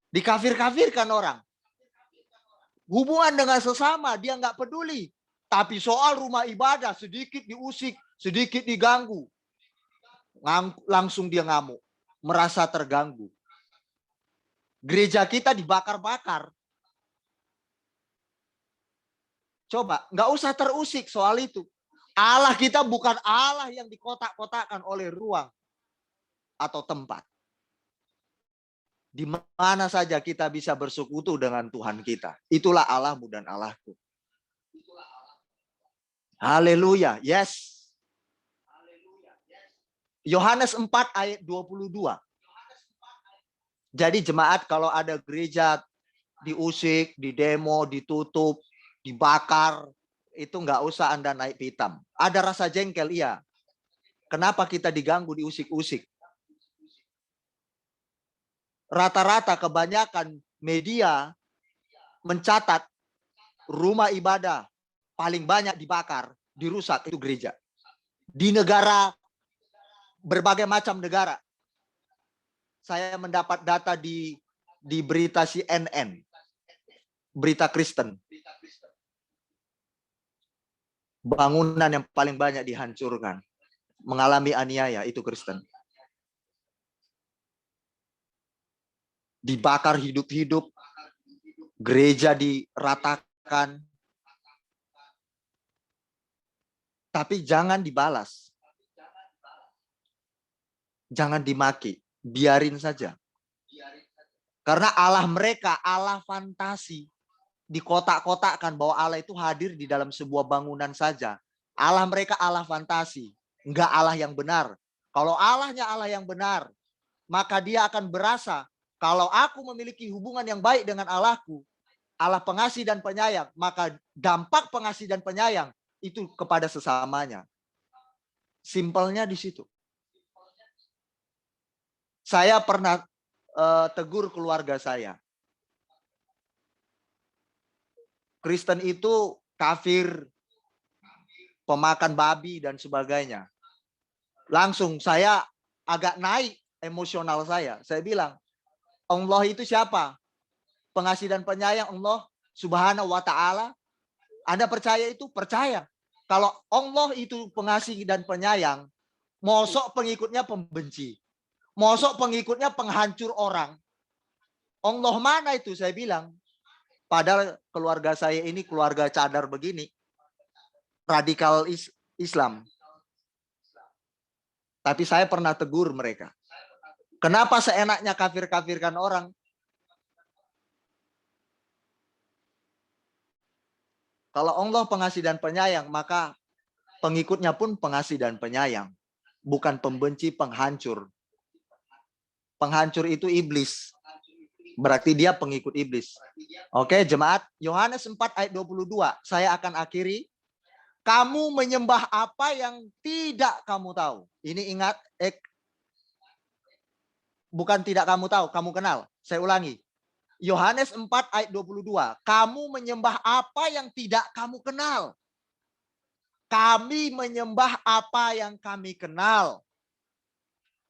[SPEAKER 3] Dikafir-kafirkan orang. Hubungan dengan sesama dia nggak peduli. Tapi soal rumah ibadah sedikit diusik, sedikit diganggu. Langsung dia ngamuk. Merasa terganggu. Gereja kita dibakar-bakar. Coba, nggak usah terusik soal itu. Allah kita bukan Allah yang dikotak-kotakan oleh ruang atau tempat. Di mana saja kita bisa bersekutu dengan Tuhan kita. Itulah Allahmu dan Allahku. Haleluya. Yes. Yohanes 4 ayat 22. Jadi jemaat kalau ada gereja diusik, didemo, ditutup, dibakar, itu nggak usah Anda naik pitam. Ada rasa jengkel, iya. Kenapa kita diganggu, diusik-usik? Rata-rata kebanyakan media mencatat rumah ibadah paling banyak dibakar, dirusak itu gereja. Di negara, berbagai macam negara. Saya mendapat data di berita CNN, berita Kristen. Bangunan yang paling banyak dihancurkan, mengalami aniaya itu Kristen. Dibakar hidup-hidup, gereja diratakan. Tapi jangan dibalas. Jangan dimaki. Biarin saja. Karena Allah mereka, Allah fantasi. Dikotak-kotakkan bahwa Allah itu hadir di dalam sebuah bangunan saja. Allah mereka Allah fantasi. Enggak Allah yang benar. Kalau Allahnya Allah yang benar, maka dia akan berasa, kalau aku memiliki hubungan yang baik dengan Allahku, Allah pengasih dan penyayang, maka dampak pengasih dan penyayang itu kepada sesamanya. Simpelnya di situ. Saya pernah tegur keluarga saya. Kristen itu kafir, pemakan babi dan sebagainya. Langsung saya agak naik emosional saya. Saya bilang, Allah itu siapa? pengasih dan penyayang Allah Subhanahu wa taala? Anda percaya itu? Percaya. Kalau Allah itu pengasih dan penyayang, mosok pengikutnya pembenci. Mosok pengikutnya penghancur orang. Allah mana itu? Saya bilang. Padahal keluarga saya ini keluarga cadar begini. Radikal Islam. Tapi saya pernah tegur mereka. Kenapa seenaknya kafir-kafirkan orang? Kalau Allah pengasih dan penyayang, maka pengikutnya pun pengasih dan penyayang. Bukan pembenci, penghancur. Penghancur itu iblis. Berarti dia pengikut iblis. Oke, jemaat. Yohanes 4 ayat 22. Saya akan akhiri. Kamu menyembah apa yang tidak kamu tahu. Ini ingat. Bukan tidak kamu tahu, kamu kenal. Saya ulangi. Yohanes 4 ayat 22. Kamu menyembah apa yang tidak kamu kenal. Kami menyembah apa yang kami kenal.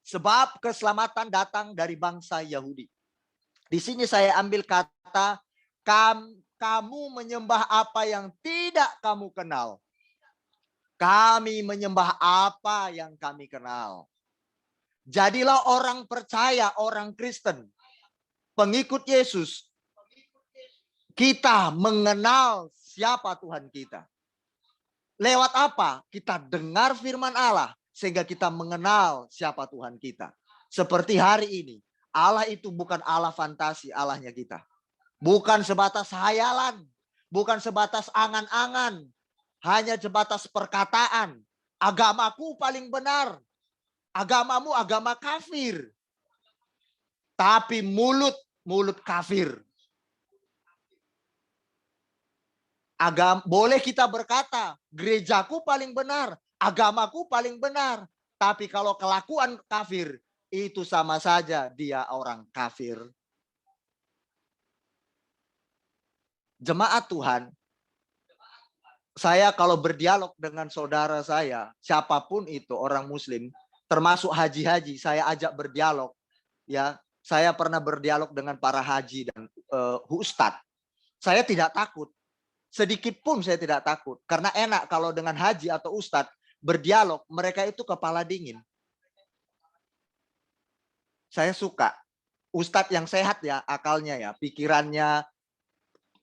[SPEAKER 3] Sebab keselamatan datang dari bangsa Yahudi. Di sini saya ambil kata kamu menyembah apa yang tidak kamu kenal. Kami menyembah apa yang kami kenal. Jadilah orang percaya, orang Kristen, pengikut Yesus. Kita mengenal siapa Tuhan kita. Lewat apa? Kita dengar firman Allah sehingga kita mengenal siapa Tuhan kita. Seperti hari ini. Allah itu bukan Allah fantasi, Allahnya kita. Bukan sebatas hayalan. Bukan sebatas angan-angan. Hanya sebatas perkataan. Agamaku paling benar. Agamamu agama kafir. Tapi mulut kafir. Boleh kita berkata, gerejaku paling benar. Agamaku paling benar. Tapi kalau kelakuan kafir, itu sama saja dia orang kafir. Jemaat Tuhan, saya kalau berdialog dengan saudara saya, siapapun itu orang muslim, termasuk haji-haji, saya ajak berdialog. Ya, saya pernah berdialog dengan para haji dan ustadz. Saya tidak takut. Sedikit pun saya tidak takut. Karena enak kalau dengan haji atau ustadz berdialog, mereka itu kepala dingin. Saya suka ustadz yang sehat ya, akalnya ya, pikirannya.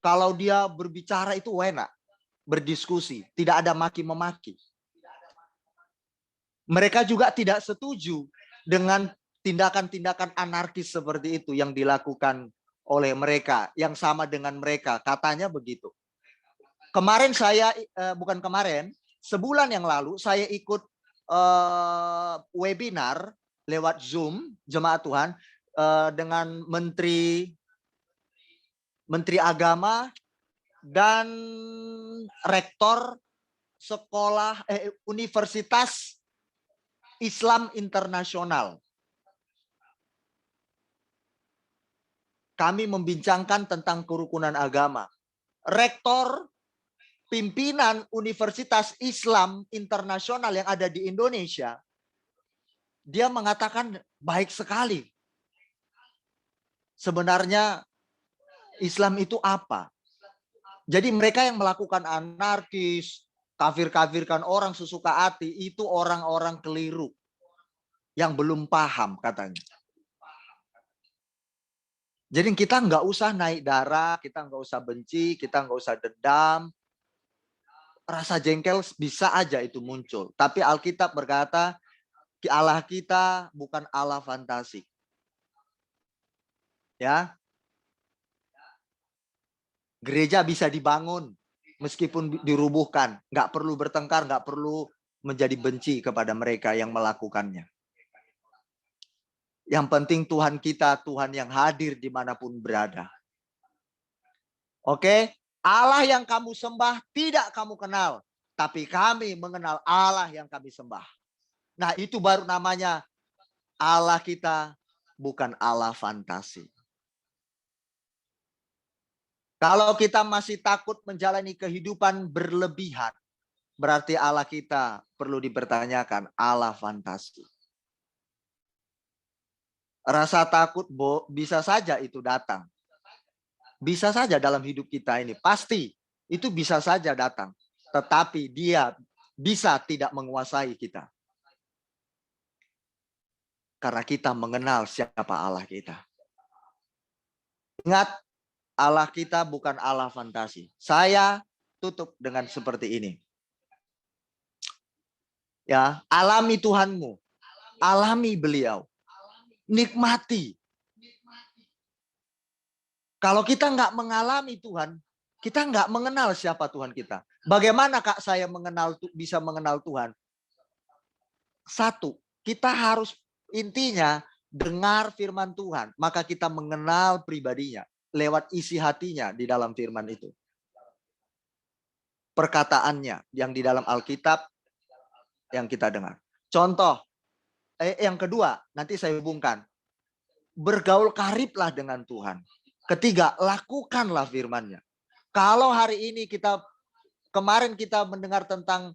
[SPEAKER 3] Kalau dia berbicara itu enak, berdiskusi, tidak ada maki-memaki. Mereka juga tidak setuju dengan tindakan-tindakan anarkis seperti itu yang dilakukan oleh mereka, yang sama dengan mereka, katanya begitu. Kemarin saya, sebulan yang lalu saya ikut webinar lewat Zoom, jemaat Tuhan, dengan Menteri Agama dan Rektor Sekolah Universitas Islam Internasional. Kami membincangkan tentang kerukunan agama. Rektor pimpinan Universitas Islam Internasional yang ada di Indonesia, dia mengatakan baik sekali. Sebenarnya Islam itu apa? Jadi mereka yang melakukan anarkis, kafir-kafirkan orang sesuka hati, itu orang-orang keliru. Yang belum paham katanya. Jadi kita nggak usah naik darah, kita nggak usah benci, kita nggak usah dendam. Rasa jengkel bisa aja itu muncul. Tapi Alkitab berkata, Allah kita bukan Allah fantasi. Ya. Gereja bisa dibangun meskipun dirubuhkan. Nggak perlu bertengkar, nggak perlu menjadi benci kepada mereka yang melakukannya. Yang penting Tuhan kita, Tuhan yang hadir dimanapun berada. Oke, Allah yang kamu sembah tidak kamu kenal. Tapi kami mengenal Allah yang kami sembah. Nah itu baru namanya Allah kita bukan Allah fantasi. Kalau kita masih takut menjalani kehidupan berlebihan, berarti Allah kita perlu dipertanyakan, Allah fantasi. Rasa takut bisa saja itu datang. Bisa saja dalam hidup kita ini, pasti itu bisa saja datang. Tetapi dia bisa tidak menguasai kita. Karena kita mengenal siapa Allah kita. Ingat, Allah kita bukan Allah fantasi. Saya tutup dengan seperti ini. Ya, alami Tuhanmu. Alami beliau. Nikmati. Kalau kita nggak mengalami Tuhan, kita nggak mengenal siapa Tuhan kita. Bagaimana Kak saya bisa mengenal Tuhan? Satu, kita harus intinya dengar firman Tuhan. Maka kita mengenal pribadinya lewat isi hatinya di dalam firman itu. Perkataannya yang di dalam Alkitab yang kita dengar. Contoh, yang kedua, nanti saya hubungkan. Bergaul kariblah dengan Tuhan. Ketiga, lakukanlah firman-Nya. Kalau hari ini kemarin kita mendengar tentang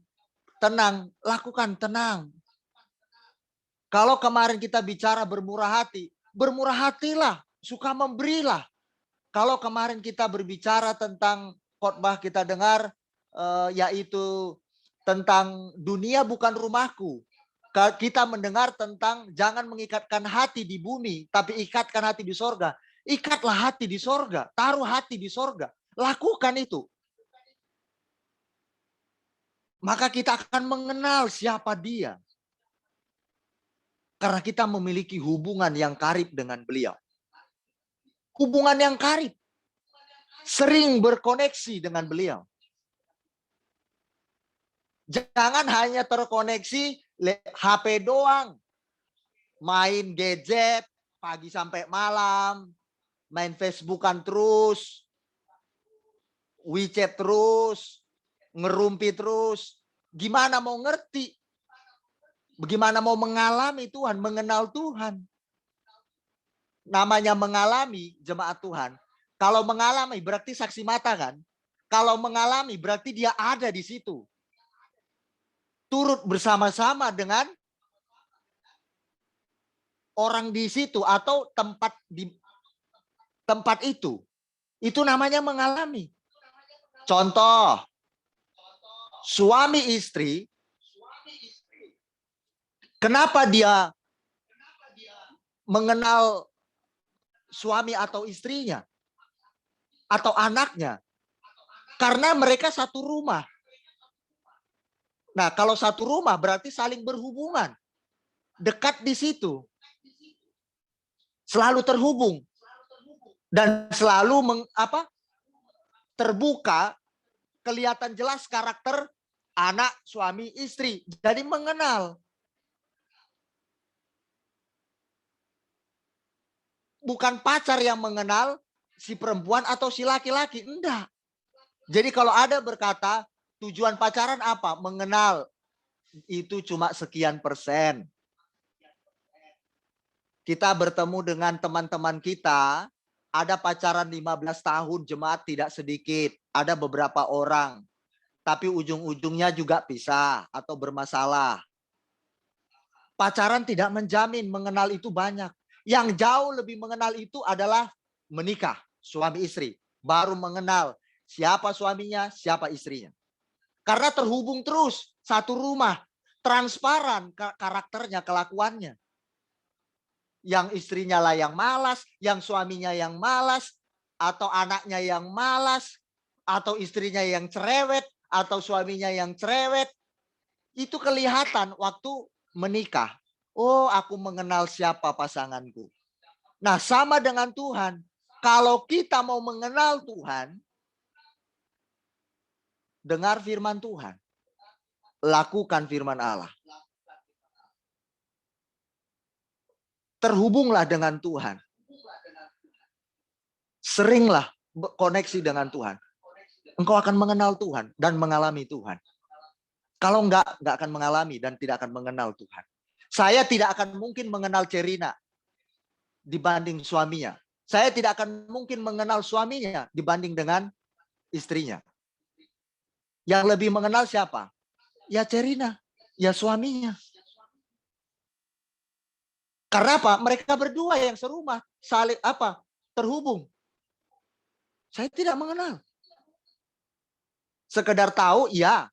[SPEAKER 3] tenang, lakukan tenang. Kalau kemarin kita bicara bermurah hatilah, suka memberilah. Kalau kemarin kita berbicara tentang khotbah kita dengar, yaitu tentang dunia bukan rumahku. Kita mendengar tentang jangan mengikatkan hati di bumi, tapi ikatkan hati di sorga. Ikatlah hati di sorga, taruh hati di sorga. Lakukan itu. Maka kita akan mengenal siapa dia. Karena kita memiliki hubungan yang karib dengan beliau. Hubungan yang karib. Sering berkoneksi dengan beliau. Jangan hanya terkoneksi HP doang. Main gadget pagi sampai malam. Main Facebookan terus. WeChat terus. Ngerumpi terus. Gimana mau ngerti? Bagaimana mau mengalami Tuhan, mengenal Tuhan? Namanya mengalami jemaat Tuhan. Kalau mengalami berarti saksi mata kan? Kalau mengalami berarti dia ada di situ. Turut bersama-sama dengan orang di situ atau tempat itu. Itu namanya mengalami. Contoh, suami istri, kenapa dia mengenal suami atau istrinya atau anaknya? Karena mereka satu rumah. Nah, kalau satu rumah berarti saling berhubungan. Dekat di situ. Selalu terhubung. Dan selalu terbuka, kelihatan jelas karakter anak, suami, istri. Jadi mengenal. Bukan pacar yang mengenal si perempuan atau si laki-laki. Enggak. Jadi kalau ada berkata, tujuan pacaran apa? Mengenal. Itu cuma sekian %. Kita bertemu dengan teman-teman kita, ada pacaran 15 tahun, jemaat tidak sedikit. Ada beberapa orang. Tapi ujung-ujungnya juga pisah atau bermasalah. Pacaran tidak menjamin, mengenal itu banyak. Yang jauh lebih mengenal itu adalah menikah, suami istri. Baru mengenal siapa suaminya, siapa istrinya. Karena terhubung terus, satu rumah. Transparan karakternya, kelakuannya. Yang istrinya lah yang malas, yang suaminya yang malas, atau anaknya yang malas, atau istrinya yang cerewet, atau suaminya yang cerewet. Itu kelihatan waktu menikah. Oh, aku mengenal siapa pasanganku. Nah, sama dengan Tuhan. Kalau kita mau mengenal Tuhan, dengar firman Tuhan. Lakukan firman Allah. Terhubunglah dengan Tuhan. Seringlah koneksi dengan Tuhan. Engkau akan mengenal Tuhan dan mengalami Tuhan. Kalau enggak akan mengalami dan tidak akan mengenal Tuhan. Saya tidak akan mungkin mengenal Cerina dibanding suaminya. Saya tidak akan mungkin mengenal suaminya dibanding dengan istrinya. Yang lebih mengenal siapa? Ya Cerina, ya suaminya. Karena apa? Mereka berdua yang serumah, saling terhubung. Saya tidak mengenal. Sekedar tahu, ya.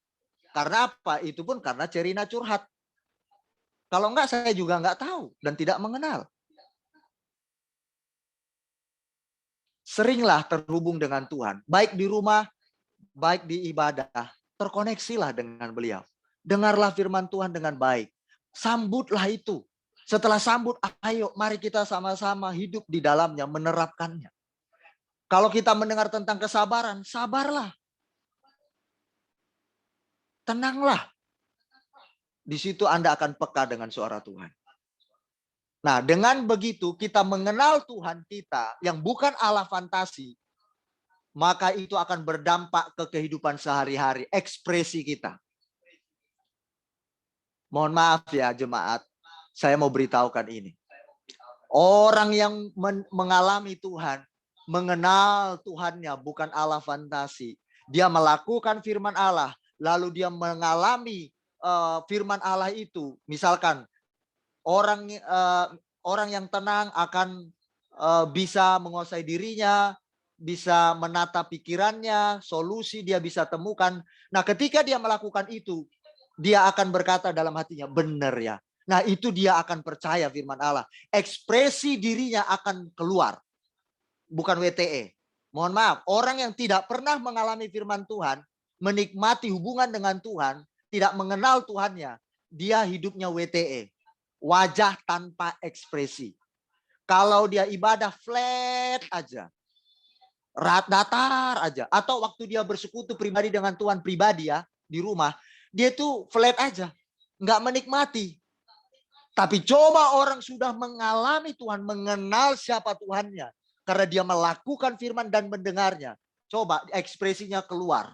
[SPEAKER 3] Karena apa? Itu pun karena Cerina curhat. Kalau enggak, saya juga enggak tahu dan tidak mengenal. Seringlah terhubung dengan Tuhan. Baik di rumah, baik di ibadah. Terkoneksilah dengan beliau. Dengarlah firman Tuhan dengan baik. Sambutlah itu. Setelah sambut, ayo mari kita sama-sama hidup di dalamnya, menerapkannya. Kalau kita mendengar tentang kesabaran, sabarlah. Tenanglah. Di situ Anda akan peka dengan suara Tuhan. Nah, dengan begitu kita mengenal Tuhan kita yang bukan Allah fantasi, maka itu akan berdampak ke kehidupan sehari-hari, ekspresi kita. Mohon maaf ya jemaat, saya mau beritahukan ini. Orang yang mengalami Tuhan, mengenal Tuhannya bukan Allah fantasi. Dia melakukan firman Allah, lalu dia mengalami firman Allah itu. Misalkan orang yang tenang akan bisa menguasai dirinya, bisa menata pikirannya, solusi dia bisa temukan. Nah, ketika dia melakukan itu, dia akan berkata dalam hatinya, benar ya. Nah, itu dia akan percaya firman Allah. Ekspresi dirinya akan keluar. Bukan WTE. Mohon maaf, orang yang tidak pernah mengalami firman Tuhan, menikmati hubungan dengan Tuhan, tidak mengenal Tuhannya, dia hidupnya WTE. Wajah tanpa ekspresi. Kalau dia ibadah flat aja. Datar aja. Atau waktu dia bersekutu pribadi dengan Tuhan pribadi ya, di rumah, dia tuh flat aja. Nggak menikmati. Tapi coba orang sudah mengalami Tuhan, mengenal siapa Tuhannya. Karena dia melakukan firman dan mendengarnya. Coba ekspresinya keluar.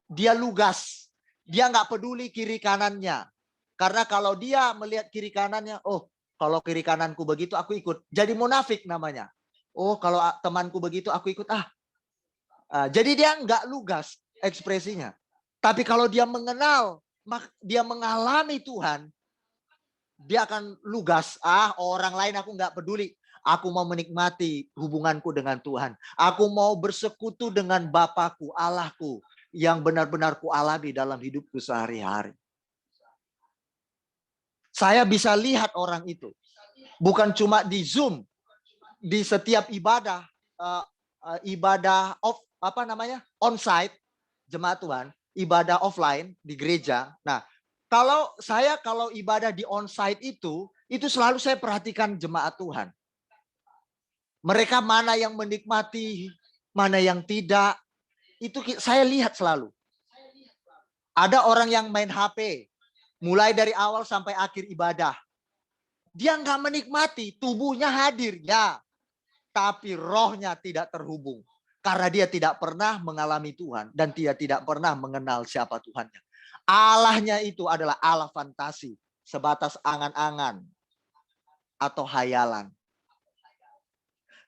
[SPEAKER 3] Dia lugas. Dia nggak peduli kiri kanannya. Karena kalau dia melihat kiri kanannya, oh kalau kiri kananku begitu aku ikut. Jadi munafik namanya. Oh kalau temanku begitu aku ikut. Jadi dia nggak lugas ekspresinya. Tapi kalau dia mengenal, dia mengalami Tuhan, dia akan lugas. Orang lain aku nggak peduli. Aku mau menikmati hubunganku dengan Tuhan. Aku mau bersekutu dengan Bapakku, Allahku, yang benar-benar kualami dalam hidupku sehari-hari. Saya bisa lihat orang itu. Bukan cuma di Zoom, di setiap ibadah, ibadah onsite, jemaat Tuhan, ibadah offline di gereja. Nah, kalau ibadah di onsite itu selalu saya perhatikan jemaat Tuhan. Mereka mana yang menikmati, mana yang tidak. Itu saya lihat selalu. Ada orang yang main HP, mulai dari awal sampai akhir ibadah. Dia nggak menikmati, tubuhnya hadir, ya. Tapi rohnya tidak terhubung. Karena dia tidak pernah mengalami Tuhan. Dan dia tidak pernah mengenal siapa Tuhannya. Allahnya itu adalah Allah fantasi. Sebatas angan-angan. Atau hayalan.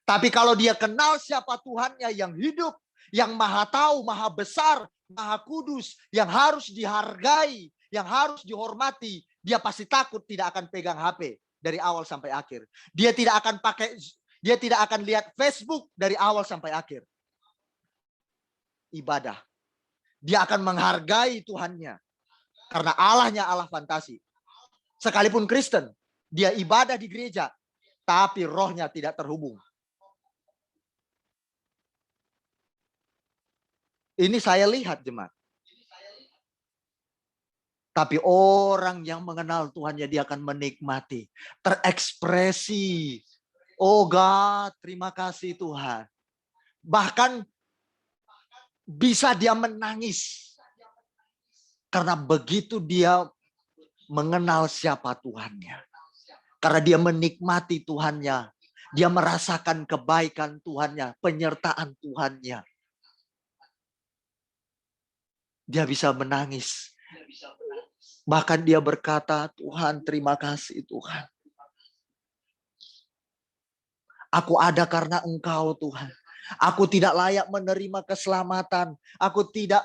[SPEAKER 3] Tapi kalau dia kenal siapa Tuhannya yang hidup, yang maha tahu, maha besar, maha kudus, yang harus dihargai, yang harus dihormati, dia pasti takut tidak akan pegang HP dari awal sampai akhir. Dia tidak akan lihat Facebook dari awal sampai akhir. Ibadah. Dia akan menghargai Tuhannya. Karena Allahnya Allah fantasi. Sekalipun Kristen, dia ibadah di gereja, tapi rohnya tidak terhubung. Ini saya lihat jemaat. Tapi orang yang mengenal Tuhannya, dia akan menikmati. Terekspresi. Oh God, terima kasih Tuhan. Bahkan bisa dia menangis. Karena begitu dia mengenal siapa Tuhannya. Karena dia menikmati Tuhannya. Dia merasakan kebaikan Tuhannya, penyertaan Tuhannya. Dia bisa menangis. Bahkan dia berkata, Tuhan terima kasih Tuhan. Aku ada karena Engkau Tuhan. Aku tidak layak menerima keselamatan. Aku tidak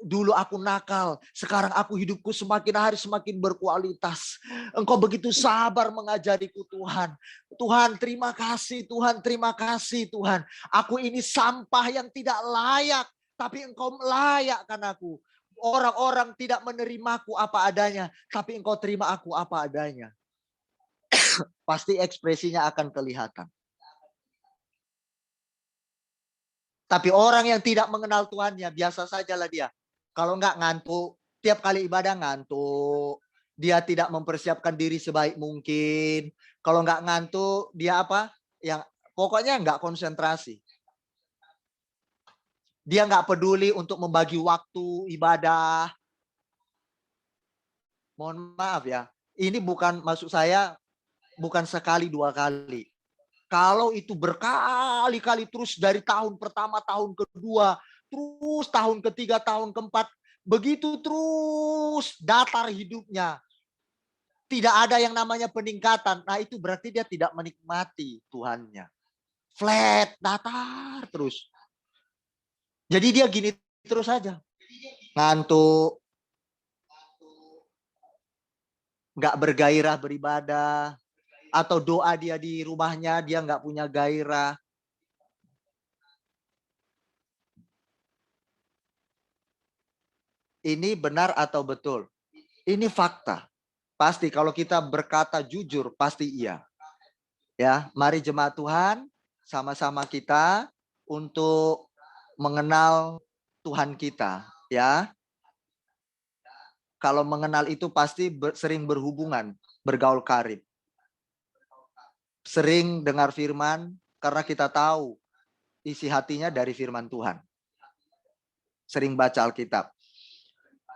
[SPEAKER 4] dulu aku nakal, sekarang hidupku semakin hari semakin berkualitas. Engkau begitu sabar mengajariku Tuhan. Tuhan terima kasih, Tuhan terima kasih Tuhan. Aku ini sampah yang tidak layak, tapi Engkau layakkan aku. Orang-orang tidak menerimaku apa adanya, tapi Engkau terima aku apa adanya. Pasti ekspresinya akan kelihatan. Tapi orang yang tidak mengenal Tuhannya, biasa sajalah dia. Kalau enggak ngantuk, tiap kali ibadah ngantuk. Dia tidak mempersiapkan diri sebaik mungkin. Kalau enggak ngantuk, dia apa? Yang pokoknya enggak konsentrasi. Dia enggak peduli untuk membagi waktu ibadah. Mohon maaf ya. Ini bukan maksud saya bukan sekali dua kali. Kalau itu berkali-kali terus dari tahun pertama, tahun kedua, terus tahun ketiga, tahun keempat, begitu terus datar hidupnya. Tidak ada yang namanya peningkatan. Nah itu berarti dia tidak menikmati Tuhannya. Flat, datar terus. Jadi dia gini terus saja. Ngantuk. Nggak bergairah beribadah. Atau doa dia di rumahnya, dia nggak punya gairah. Ini benar atau betul? Ini fakta. Pasti kalau kita berkata jujur, pasti iya. Ya, mari jemaat Tuhan, sama-sama kita untuk mengenal Tuhan kita. Ya, kalau mengenal itu pasti sering berhubungan, bergaul karib. Sering dengar firman, karena kita tahu isi hatinya dari firman Tuhan. Sering baca Alkitab.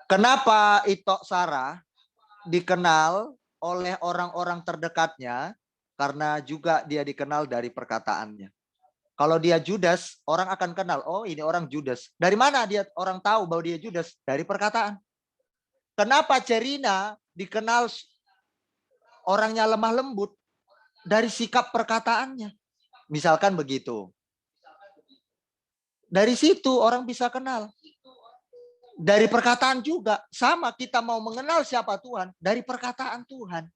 [SPEAKER 4] Kenapa Itok Sarah dikenal oleh orang-orang terdekatnya? Karena juga dia dikenal dari perkataannya. Kalau dia Judas, orang akan kenal, oh ini orang Judas. Dari mana dia orang tahu bahwa dia Judas? Dari perkataan. Kenapa Cerina dikenal orangnya lemah lembut? Dari sikap perkataannya. Misalkan begitu. Dari situ orang bisa kenal. Dari perkataan juga. Sama kita mau mengenal siapa Tuhan. Dari perkataan Tuhan.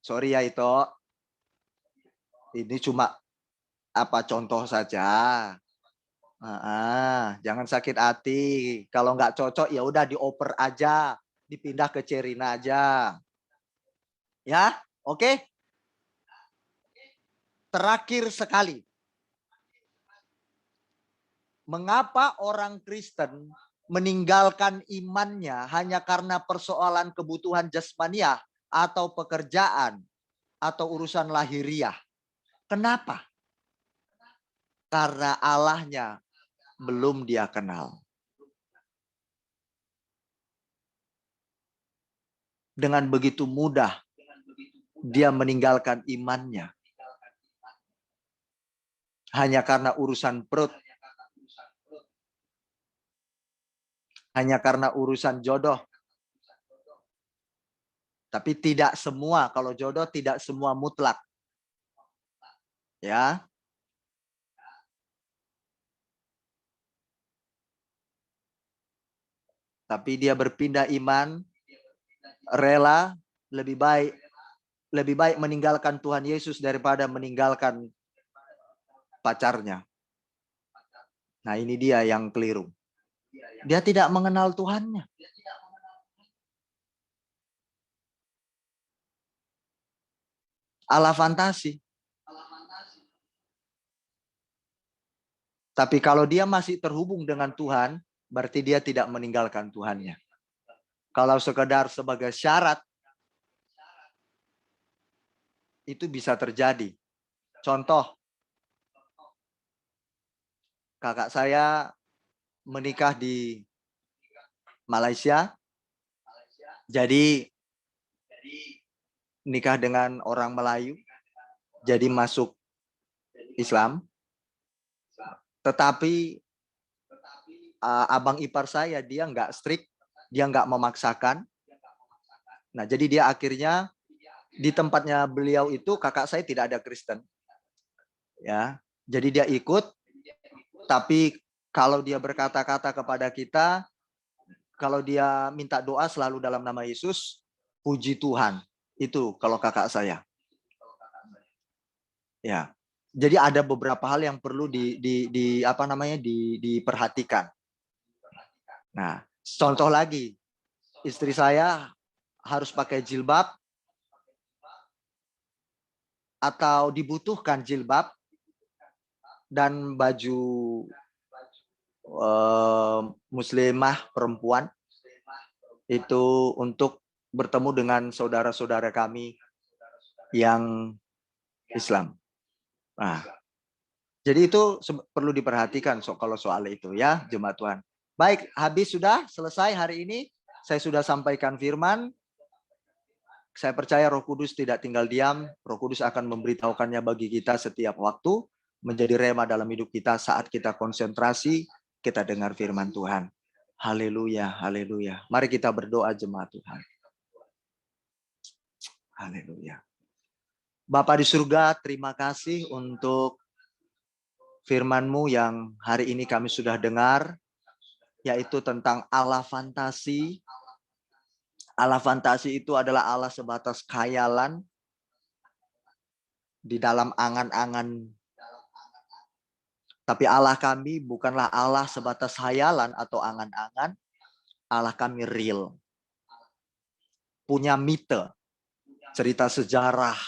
[SPEAKER 4] Sorry ya itu. Ini cuma contoh saja. Jangan sakit hati. Kalau nggak cocok ya udah dioper aja. Dipindah ke Cerina aja. Ya, oke. Terakhir sekali. Mengapa orang Kristen meninggalkan imannya hanya karena persoalan kebutuhan jasmaniah atau pekerjaan atau urusan lahiriah? Kenapa? Karena Allahnya belum dia kenal. Dengan begitu mudah dia meninggalkan imannya. Hanya karena urusan perut. Hanya karena urusan jodoh. Tapi tidak semua, kalau jodoh tidak semua mutlak. Ya. Tapi dia berpindah iman, rela, lebih baik meninggalkan Tuhan Yesus daripada meninggalkan pacarnya. Nah, ini dia yang keliru. Dia tidak mengenal Tuhannya. Allah fantasi. Tapi kalau dia masih terhubung dengan Tuhan, berarti dia tidak meninggalkan Tuhannya. Kalau sekedar sebagai syarat, itu bisa terjadi. Contoh, kakak saya menikah di Malaysia. Jadi nikah dengan orang Melayu. Jadi masuk Islam. Tetapi abang ipar saya dia nggak strict, dia nggak memaksakan. Nah, jadi dia akhirnya di tempatnya beliau itu kakak saya tidak ada Kristen. Ya. Jadi dia ikut Tapi kalau dia berkata-kata kepada kita, kalau dia minta doa selalu dalam nama Yesus, puji Tuhan. Itu kalau kakak saya. Ya. Jadi ada beberapa hal yang perlu diperhatikan. Nah, contoh lagi, istri saya harus pakai jilbab atau dibutuhkan jilbab dan baju muslimah perempuan itu untuk bertemu dengan saudara-saudara kami yang Islam. Nah, jadi itu perlu diperhatikan kalau soal itu ya, jemaat Tuhan. Baik, habis sudah selesai hari ini. Saya sudah sampaikan firman. Saya percaya Roh Kudus tidak tinggal diam. Roh Kudus akan memberitahukannya bagi kita setiap waktu, menjadi rema dalam hidup kita saat kita konsentrasi, kita dengar firman Tuhan. Haleluya, haleluya. Mari kita berdoa jemaat Tuhan. Haleluya. Bapa di surga, terima kasih untuk firman-Mu yang hari ini kami sudah dengar, yaitu tentang Allah fantasi. Allah fantasi itu adalah Allah sebatas khayalan di dalam angan-angan. Tapi Allah kami bukanlah Allah sebatas khayalan atau angan-angan. Allah kami real. Punya mite, cerita sejarah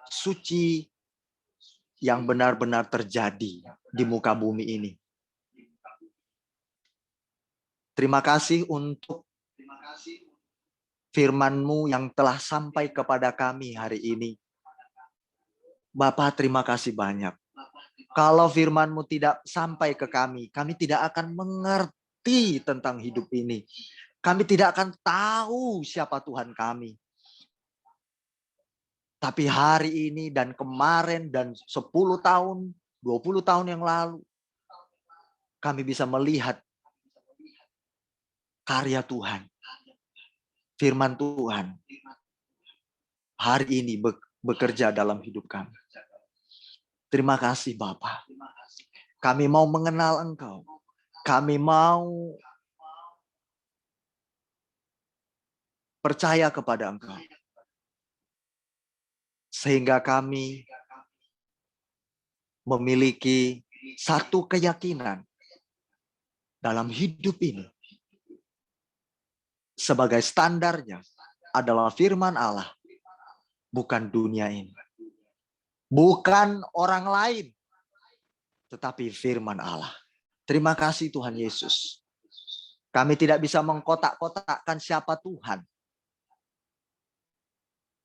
[SPEAKER 4] suci yang benar-benar terjadi di muka bumi ini. Terima kasih untuk firman-Mu yang telah sampai kepada kami hari ini. Bapak, terima kasih banyak. Kalau firman-Mu tidak sampai ke kami tidak akan mengerti tentang hidup ini. Kami tidak akan tahu siapa Tuhan kami. Tapi hari ini dan kemarin dan 10 tahun, 20 tahun yang lalu, kami bisa melihat karya Tuhan. Firman Tuhan hari ini bekerja dalam hidup kami. Terima kasih Bapa. Kami mau mengenal Engkau. Kami mau percaya kepada Engkau. Sehingga kami memiliki satu keyakinan dalam hidup ini. Sebagai standarnya adalah firman Allah. Bukan dunia ini. Bukan orang lain. Tetapi firman Allah. Terima kasih Tuhan Yesus. Kami tidak bisa mengkotak-kotakkan siapa Tuhan.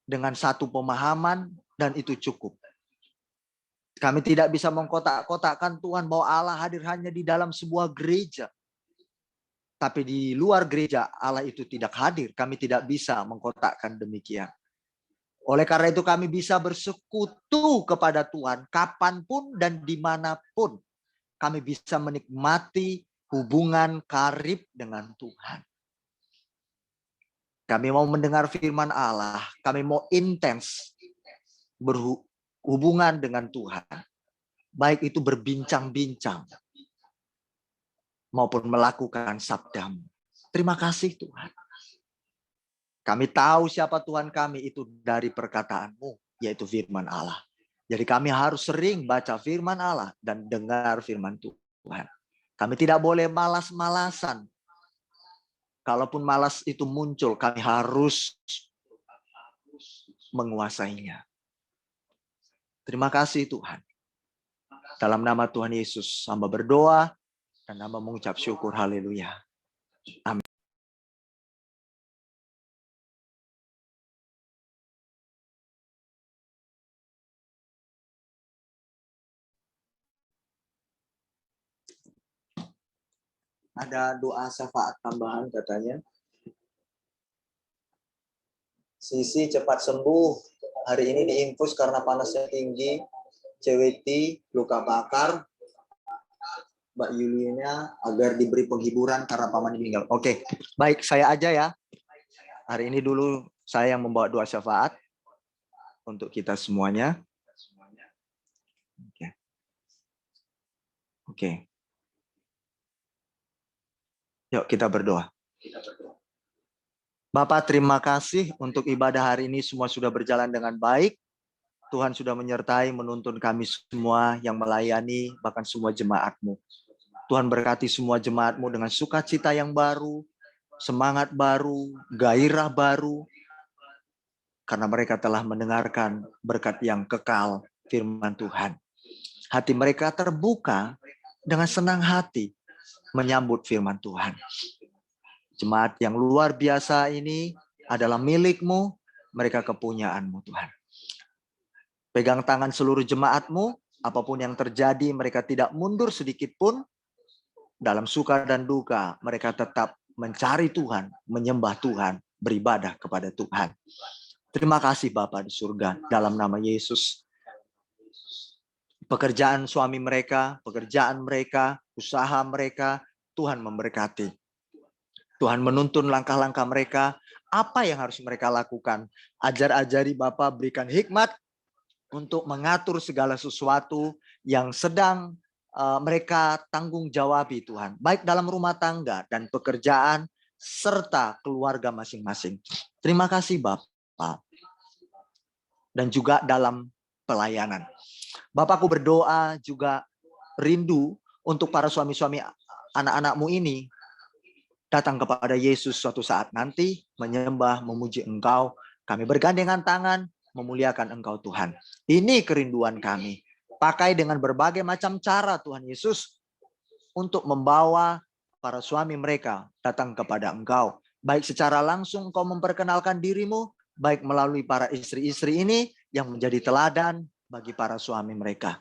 [SPEAKER 4] Dengan satu pemahaman dan itu cukup. Kami tidak bisa mengkotak-kotakkan Tuhan bahwa Allah hadir hanya di dalam sebuah gereja. Tapi di luar gereja Allah itu tidak hadir. Kami tidak bisa mengkotakkan demikian. Oleh karena itu kami bisa bersekutu kepada Tuhan kapanpun dan dimanapun. Kami bisa menikmati hubungan karib dengan Tuhan. Kami mau mendengar firman Allah. Kami mau intens berhubungan dengan Tuhan. Baik itu berbincang-bincang. Maupun melakukan sabdamu. Terima kasih Tuhan. Kami tahu siapa Tuhan kami itu dari perkataan-Mu. Yaitu firman Allah. Jadi kami harus sering baca firman Allah. Dan dengar firman Tuhan. Kami tidak boleh malas-malasan. Kalaupun malas itu muncul, kami harus menguasainya. Terima kasih Tuhan. Dalam nama Tuhan Yesus, hamba berdoa dan hamba mengucap syukur. Haleluya. Amin. Ada doa syafaat tambahan katanya. Sisi cepat sembuh. Hari ini diinfus karena panasnya tinggi. CWT luka bakar. Mbak Yuliana agar diberi penghiburan karena paman meninggal. Oke, baik saya aja ya. Hari ini dulu saya yang membawa doa syafaat untuk kita semuanya.
[SPEAKER 3] Oke. Yuk kita berdoa. Bapak, terima kasih untuk ibadah hari ini semua sudah berjalan dengan baik. Tuhan sudah menyertai, menuntun kami semua yang melayani, bahkan semua jemaat-Mu. Tuhan berkati semua jemaat-Mu dengan sukacita yang baru, semangat baru, gairah baru, karena mereka telah mendengarkan berkat yang kekal firman Tuhan. Hati mereka terbuka dengan senang hati menyambut firman Tuhan. Jemaat yang luar biasa ini adalah milik-Mu, mereka kepunyaan-Mu Tuhan. Pegang tangan seluruh jemaat-Mu, apapun yang terjadi mereka tidak mundur sedikit pun. Dalam suka dan duka mereka tetap mencari Tuhan, menyembah Tuhan, beribadah kepada Tuhan. Terima kasih Bapa di surga, dalam nama Yesus. Pekerjaan suami mereka, pekerjaan mereka, usaha mereka, Tuhan memberkati. Tuhan menuntun langkah-langkah mereka, apa yang harus mereka lakukan. Ajar-ajari Bapa, berikan hikmat untuk mengatur segala sesuatu yang sedang mereka tanggung jawabi Tuhan. Baik dalam rumah tangga dan pekerjaan, serta keluarga masing-masing. Terima kasih Bapa. Dan juga dalam pelayanan. Bapakku berdoa juga rindu untuk para suami-suami anak-anak-Mu ini datang kepada Yesus suatu saat nanti, menyembah, memuji Engkau. Kami bergandengan tangan, memuliakan Engkau Tuhan. Ini kerinduan kami. Pakai dengan berbagai macam cara Tuhan Yesus untuk membawa para suami mereka datang kepada Engkau. Baik secara langsung Engkau memperkenalkan diri-Mu, baik melalui para istri-istri ini yang menjadi teladan bagi para suami mereka.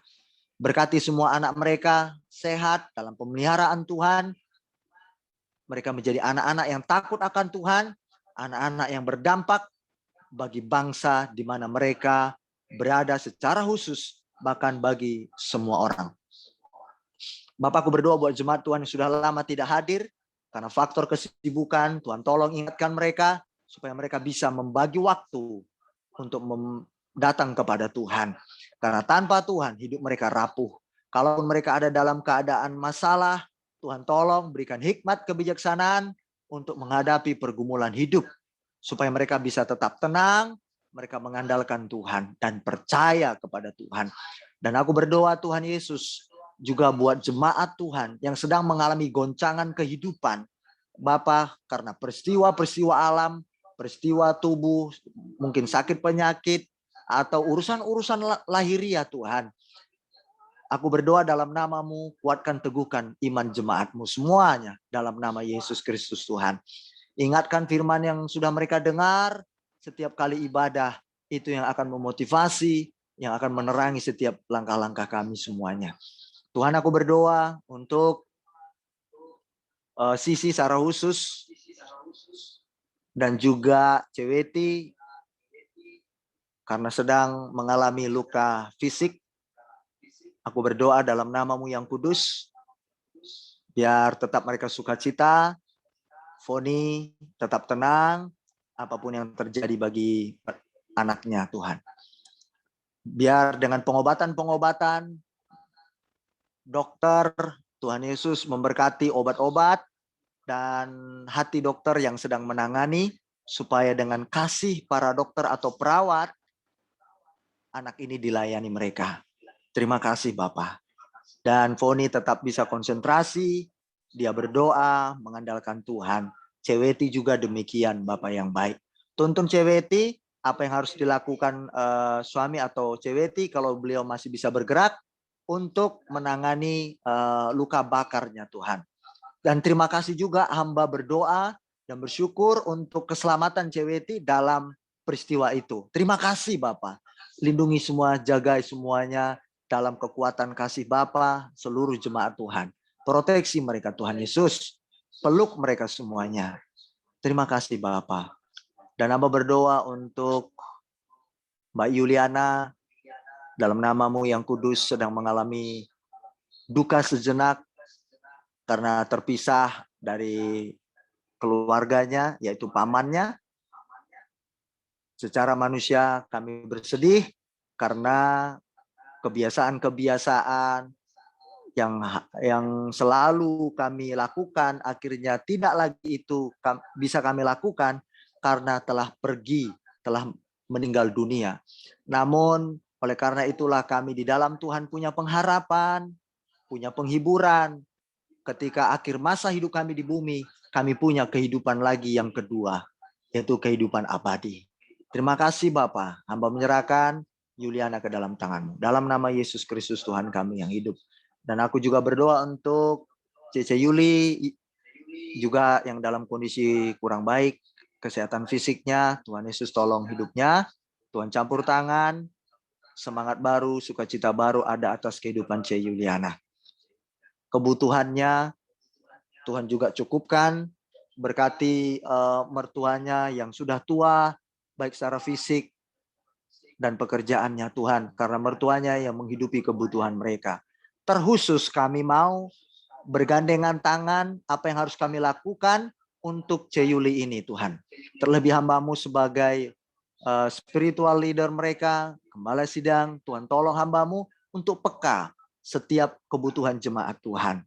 [SPEAKER 3] Berkati semua anak mereka sehat dalam pemeliharaan Tuhan. Mereka menjadi anak-anak yang takut akan Tuhan, anak-anak yang berdampak bagi bangsa di mana mereka berada secara khusus, bahkan bagi semua orang. Bapakku berdoa buat jemaat Tuhan yang sudah lama tidak hadir, karena faktor kesibukan, Tuhan tolong ingatkan mereka, supaya mereka bisa membagi waktu untuk datang kepada Tuhan. Karena tanpa Tuhan, hidup mereka rapuh. Kalau mereka ada dalam keadaan masalah, Tuhan tolong berikan hikmat kebijaksanaan untuk menghadapi pergumulan hidup. Supaya mereka bisa tetap tenang, mereka mengandalkan Tuhan dan percaya kepada Tuhan. Dan aku berdoa Tuhan Yesus juga buat jemaat Tuhan yang sedang mengalami goncangan kehidupan. Bapa, karena peristiwa-peristiwa alam, peristiwa tubuh, mungkin sakit penyakit, atau urusan-urusan lahiriah Tuhan. Aku berdoa dalam nama-Mu, kuatkan teguhkan iman jemaat-Mu semuanya dalam nama Yesus Kristus Tuhan. Ingatkan firman yang sudah mereka dengar, setiap kali ibadah itu yang akan memotivasi, yang akan menerangi setiap langkah-langkah kami semuanya. Tuhan, aku berdoa untuk Sisi secara khusus dan juga Ceweti karena sedang mengalami luka fisik. Aku berdoa dalam nama-Mu yang kudus, biar tetap mereka sukacita, Foni tetap tenang, apapun yang terjadi bagi anaknya Tuhan. Biar dengan pengobatan-pengobatan, dokter, Tuhan Yesus memberkati obat-obat, dan hati dokter yang sedang menangani, supaya dengan kasih para dokter atau perawat, anak ini dilayani mereka. Terima kasih Bapak. Dan Foni tetap bisa konsentrasi, dia berdoa, mengandalkan Tuhan. Ceweti juga demikian Bapak yang baik. Tuntun Ceweti, apa yang harus dilakukan suami atau Ceweti kalau beliau masih bisa bergerak untuk menangani luka bakarnya Tuhan. Dan terima kasih juga hamba berdoa dan bersyukur untuk keselamatan Ceweti dalam peristiwa itu. Terima kasih Bapak. Lindungi semua, jaga semuanya dalam kekuatan kasih Bapa, seluruh jemaat Tuhan. Proteksi mereka Tuhan Yesus. Peluk mereka semuanya. Terima kasih Bapa. Dan hamba berdoa untuk Mbak Yuliana, dalam nama-Mu yang kudus sedang mengalami duka sejenak karena terpisah dari keluarganya, yaitu pamannya. Secara manusia kami bersedih karena kebiasaan-kebiasaan
[SPEAKER 4] yang selalu kami lakukan akhirnya tidak lagi itu bisa kami lakukan karena telah pergi, telah meninggal dunia. Namun oleh karena itulah kami di dalam Tuhan punya pengharapan, punya penghiburan. Ketika akhir masa hidup kami di bumi, kami punya kehidupan lagi yang kedua, yaitu kehidupan abadi. Terima kasih Bapa, hamba menyerahkan Yuliana ke dalam tangan-Mu. Dalam nama Yesus Kristus Tuhan kami yang hidup. Dan aku juga berdoa untuk Cece Yuli, juga yang dalam kondisi kurang baik, kesehatan fisiknya, Tuhan Yesus tolong hidupnya, Tuhan campur tangan, semangat baru, sukacita baru ada atas kehidupan Cece Yuliana. Kebutuhannya Tuhan juga cukupkan, berkati mertuanya yang sudah tua, baik secara fisik dan pekerjaannya Tuhan, karena mertuanya yang menghidupi kebutuhan mereka. Terkhusus kami mau bergandengan tangan apa yang harus kami lakukan untuk Ceyuli ini Tuhan. Terlebih hamba-Mu sebagai spiritual leader mereka, gembala sidang, Tuhan tolong hamba-Mu untuk peka setiap kebutuhan jemaat Tuhan.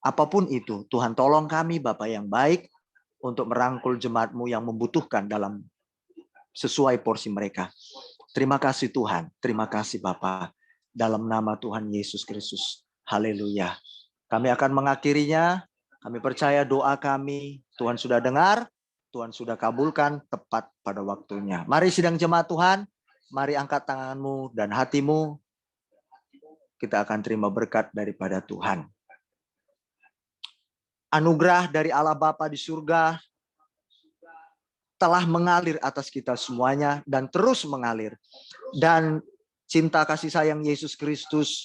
[SPEAKER 4] Apapun itu, Tuhan tolong kami Bapa yang baik untuk merangkul jemaat-Mu yang membutuhkan dalam sesuai porsi mereka. Terima kasih Tuhan, terima kasih Bapa. Dalam nama Tuhan Yesus Kristus. Haleluya. Kami akan mengakhirinya. Kami percaya doa kami Tuhan sudah dengar, Tuhan sudah kabulkan tepat pada waktunya. Mari sidang jemaat Tuhan, mari angkat tanganmu dan hatimu. Kita akan terima berkat daripada Tuhan. Anugerah dari Allah Bapa di surga telah mengalir atas kita semuanya dan terus mengalir. Dan cinta kasih sayang Yesus Kristus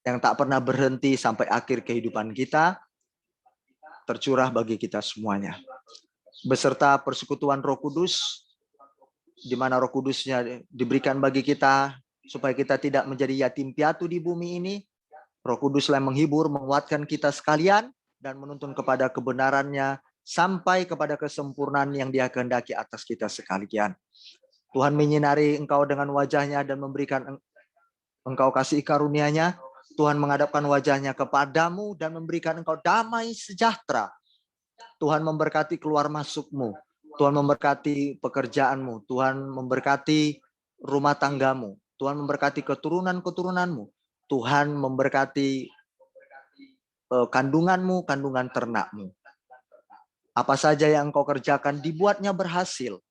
[SPEAKER 4] yang tak pernah berhenti sampai akhir kehidupan kita tercurah bagi kita semuanya. Beserta persekutuan Roh Kudus, di mana Roh Kudusnya diberikan bagi kita supaya kita tidak menjadi yatim piatu di bumi ini. Roh Kuduslah yang menghibur, menguatkan kita sekalian dan menuntun kepada kebenarannya sampai kepada kesempurnaan yang Dia kehendaki atas kita sekalian. Tuhan menyinari engkau dengan wajahnya dan memberikan engkau kasih karunia-Nya. Tuhan menghadapkan wajahnya kepadamu dan memberikan engkau damai sejahtera. Tuhan memberkati keluar masukmu. Tuhan memberkati pekerjaanmu. Tuhan memberkati rumah tanggamu. Tuhan memberkati keturunan-keturunanmu. Tuhan memberkati kandunganmu, kandungan ternakmu. Apa saja yang engkau kerjakan dibuatnya berhasil.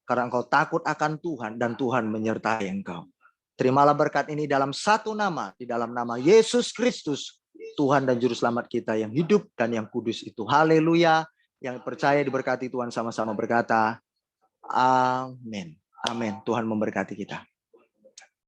[SPEAKER 4] Karena engkau takut akan Tuhan dan Tuhan menyertai engkau. Terimalah berkat ini dalam satu nama, di dalam nama Yesus Kristus, Tuhan dan Juru Selamat kita yang hidup dan yang kudus itu. Haleluya. Yang percaya diberkati Tuhan sama-sama berkata, amin. Amin. Tuhan memberkati kita.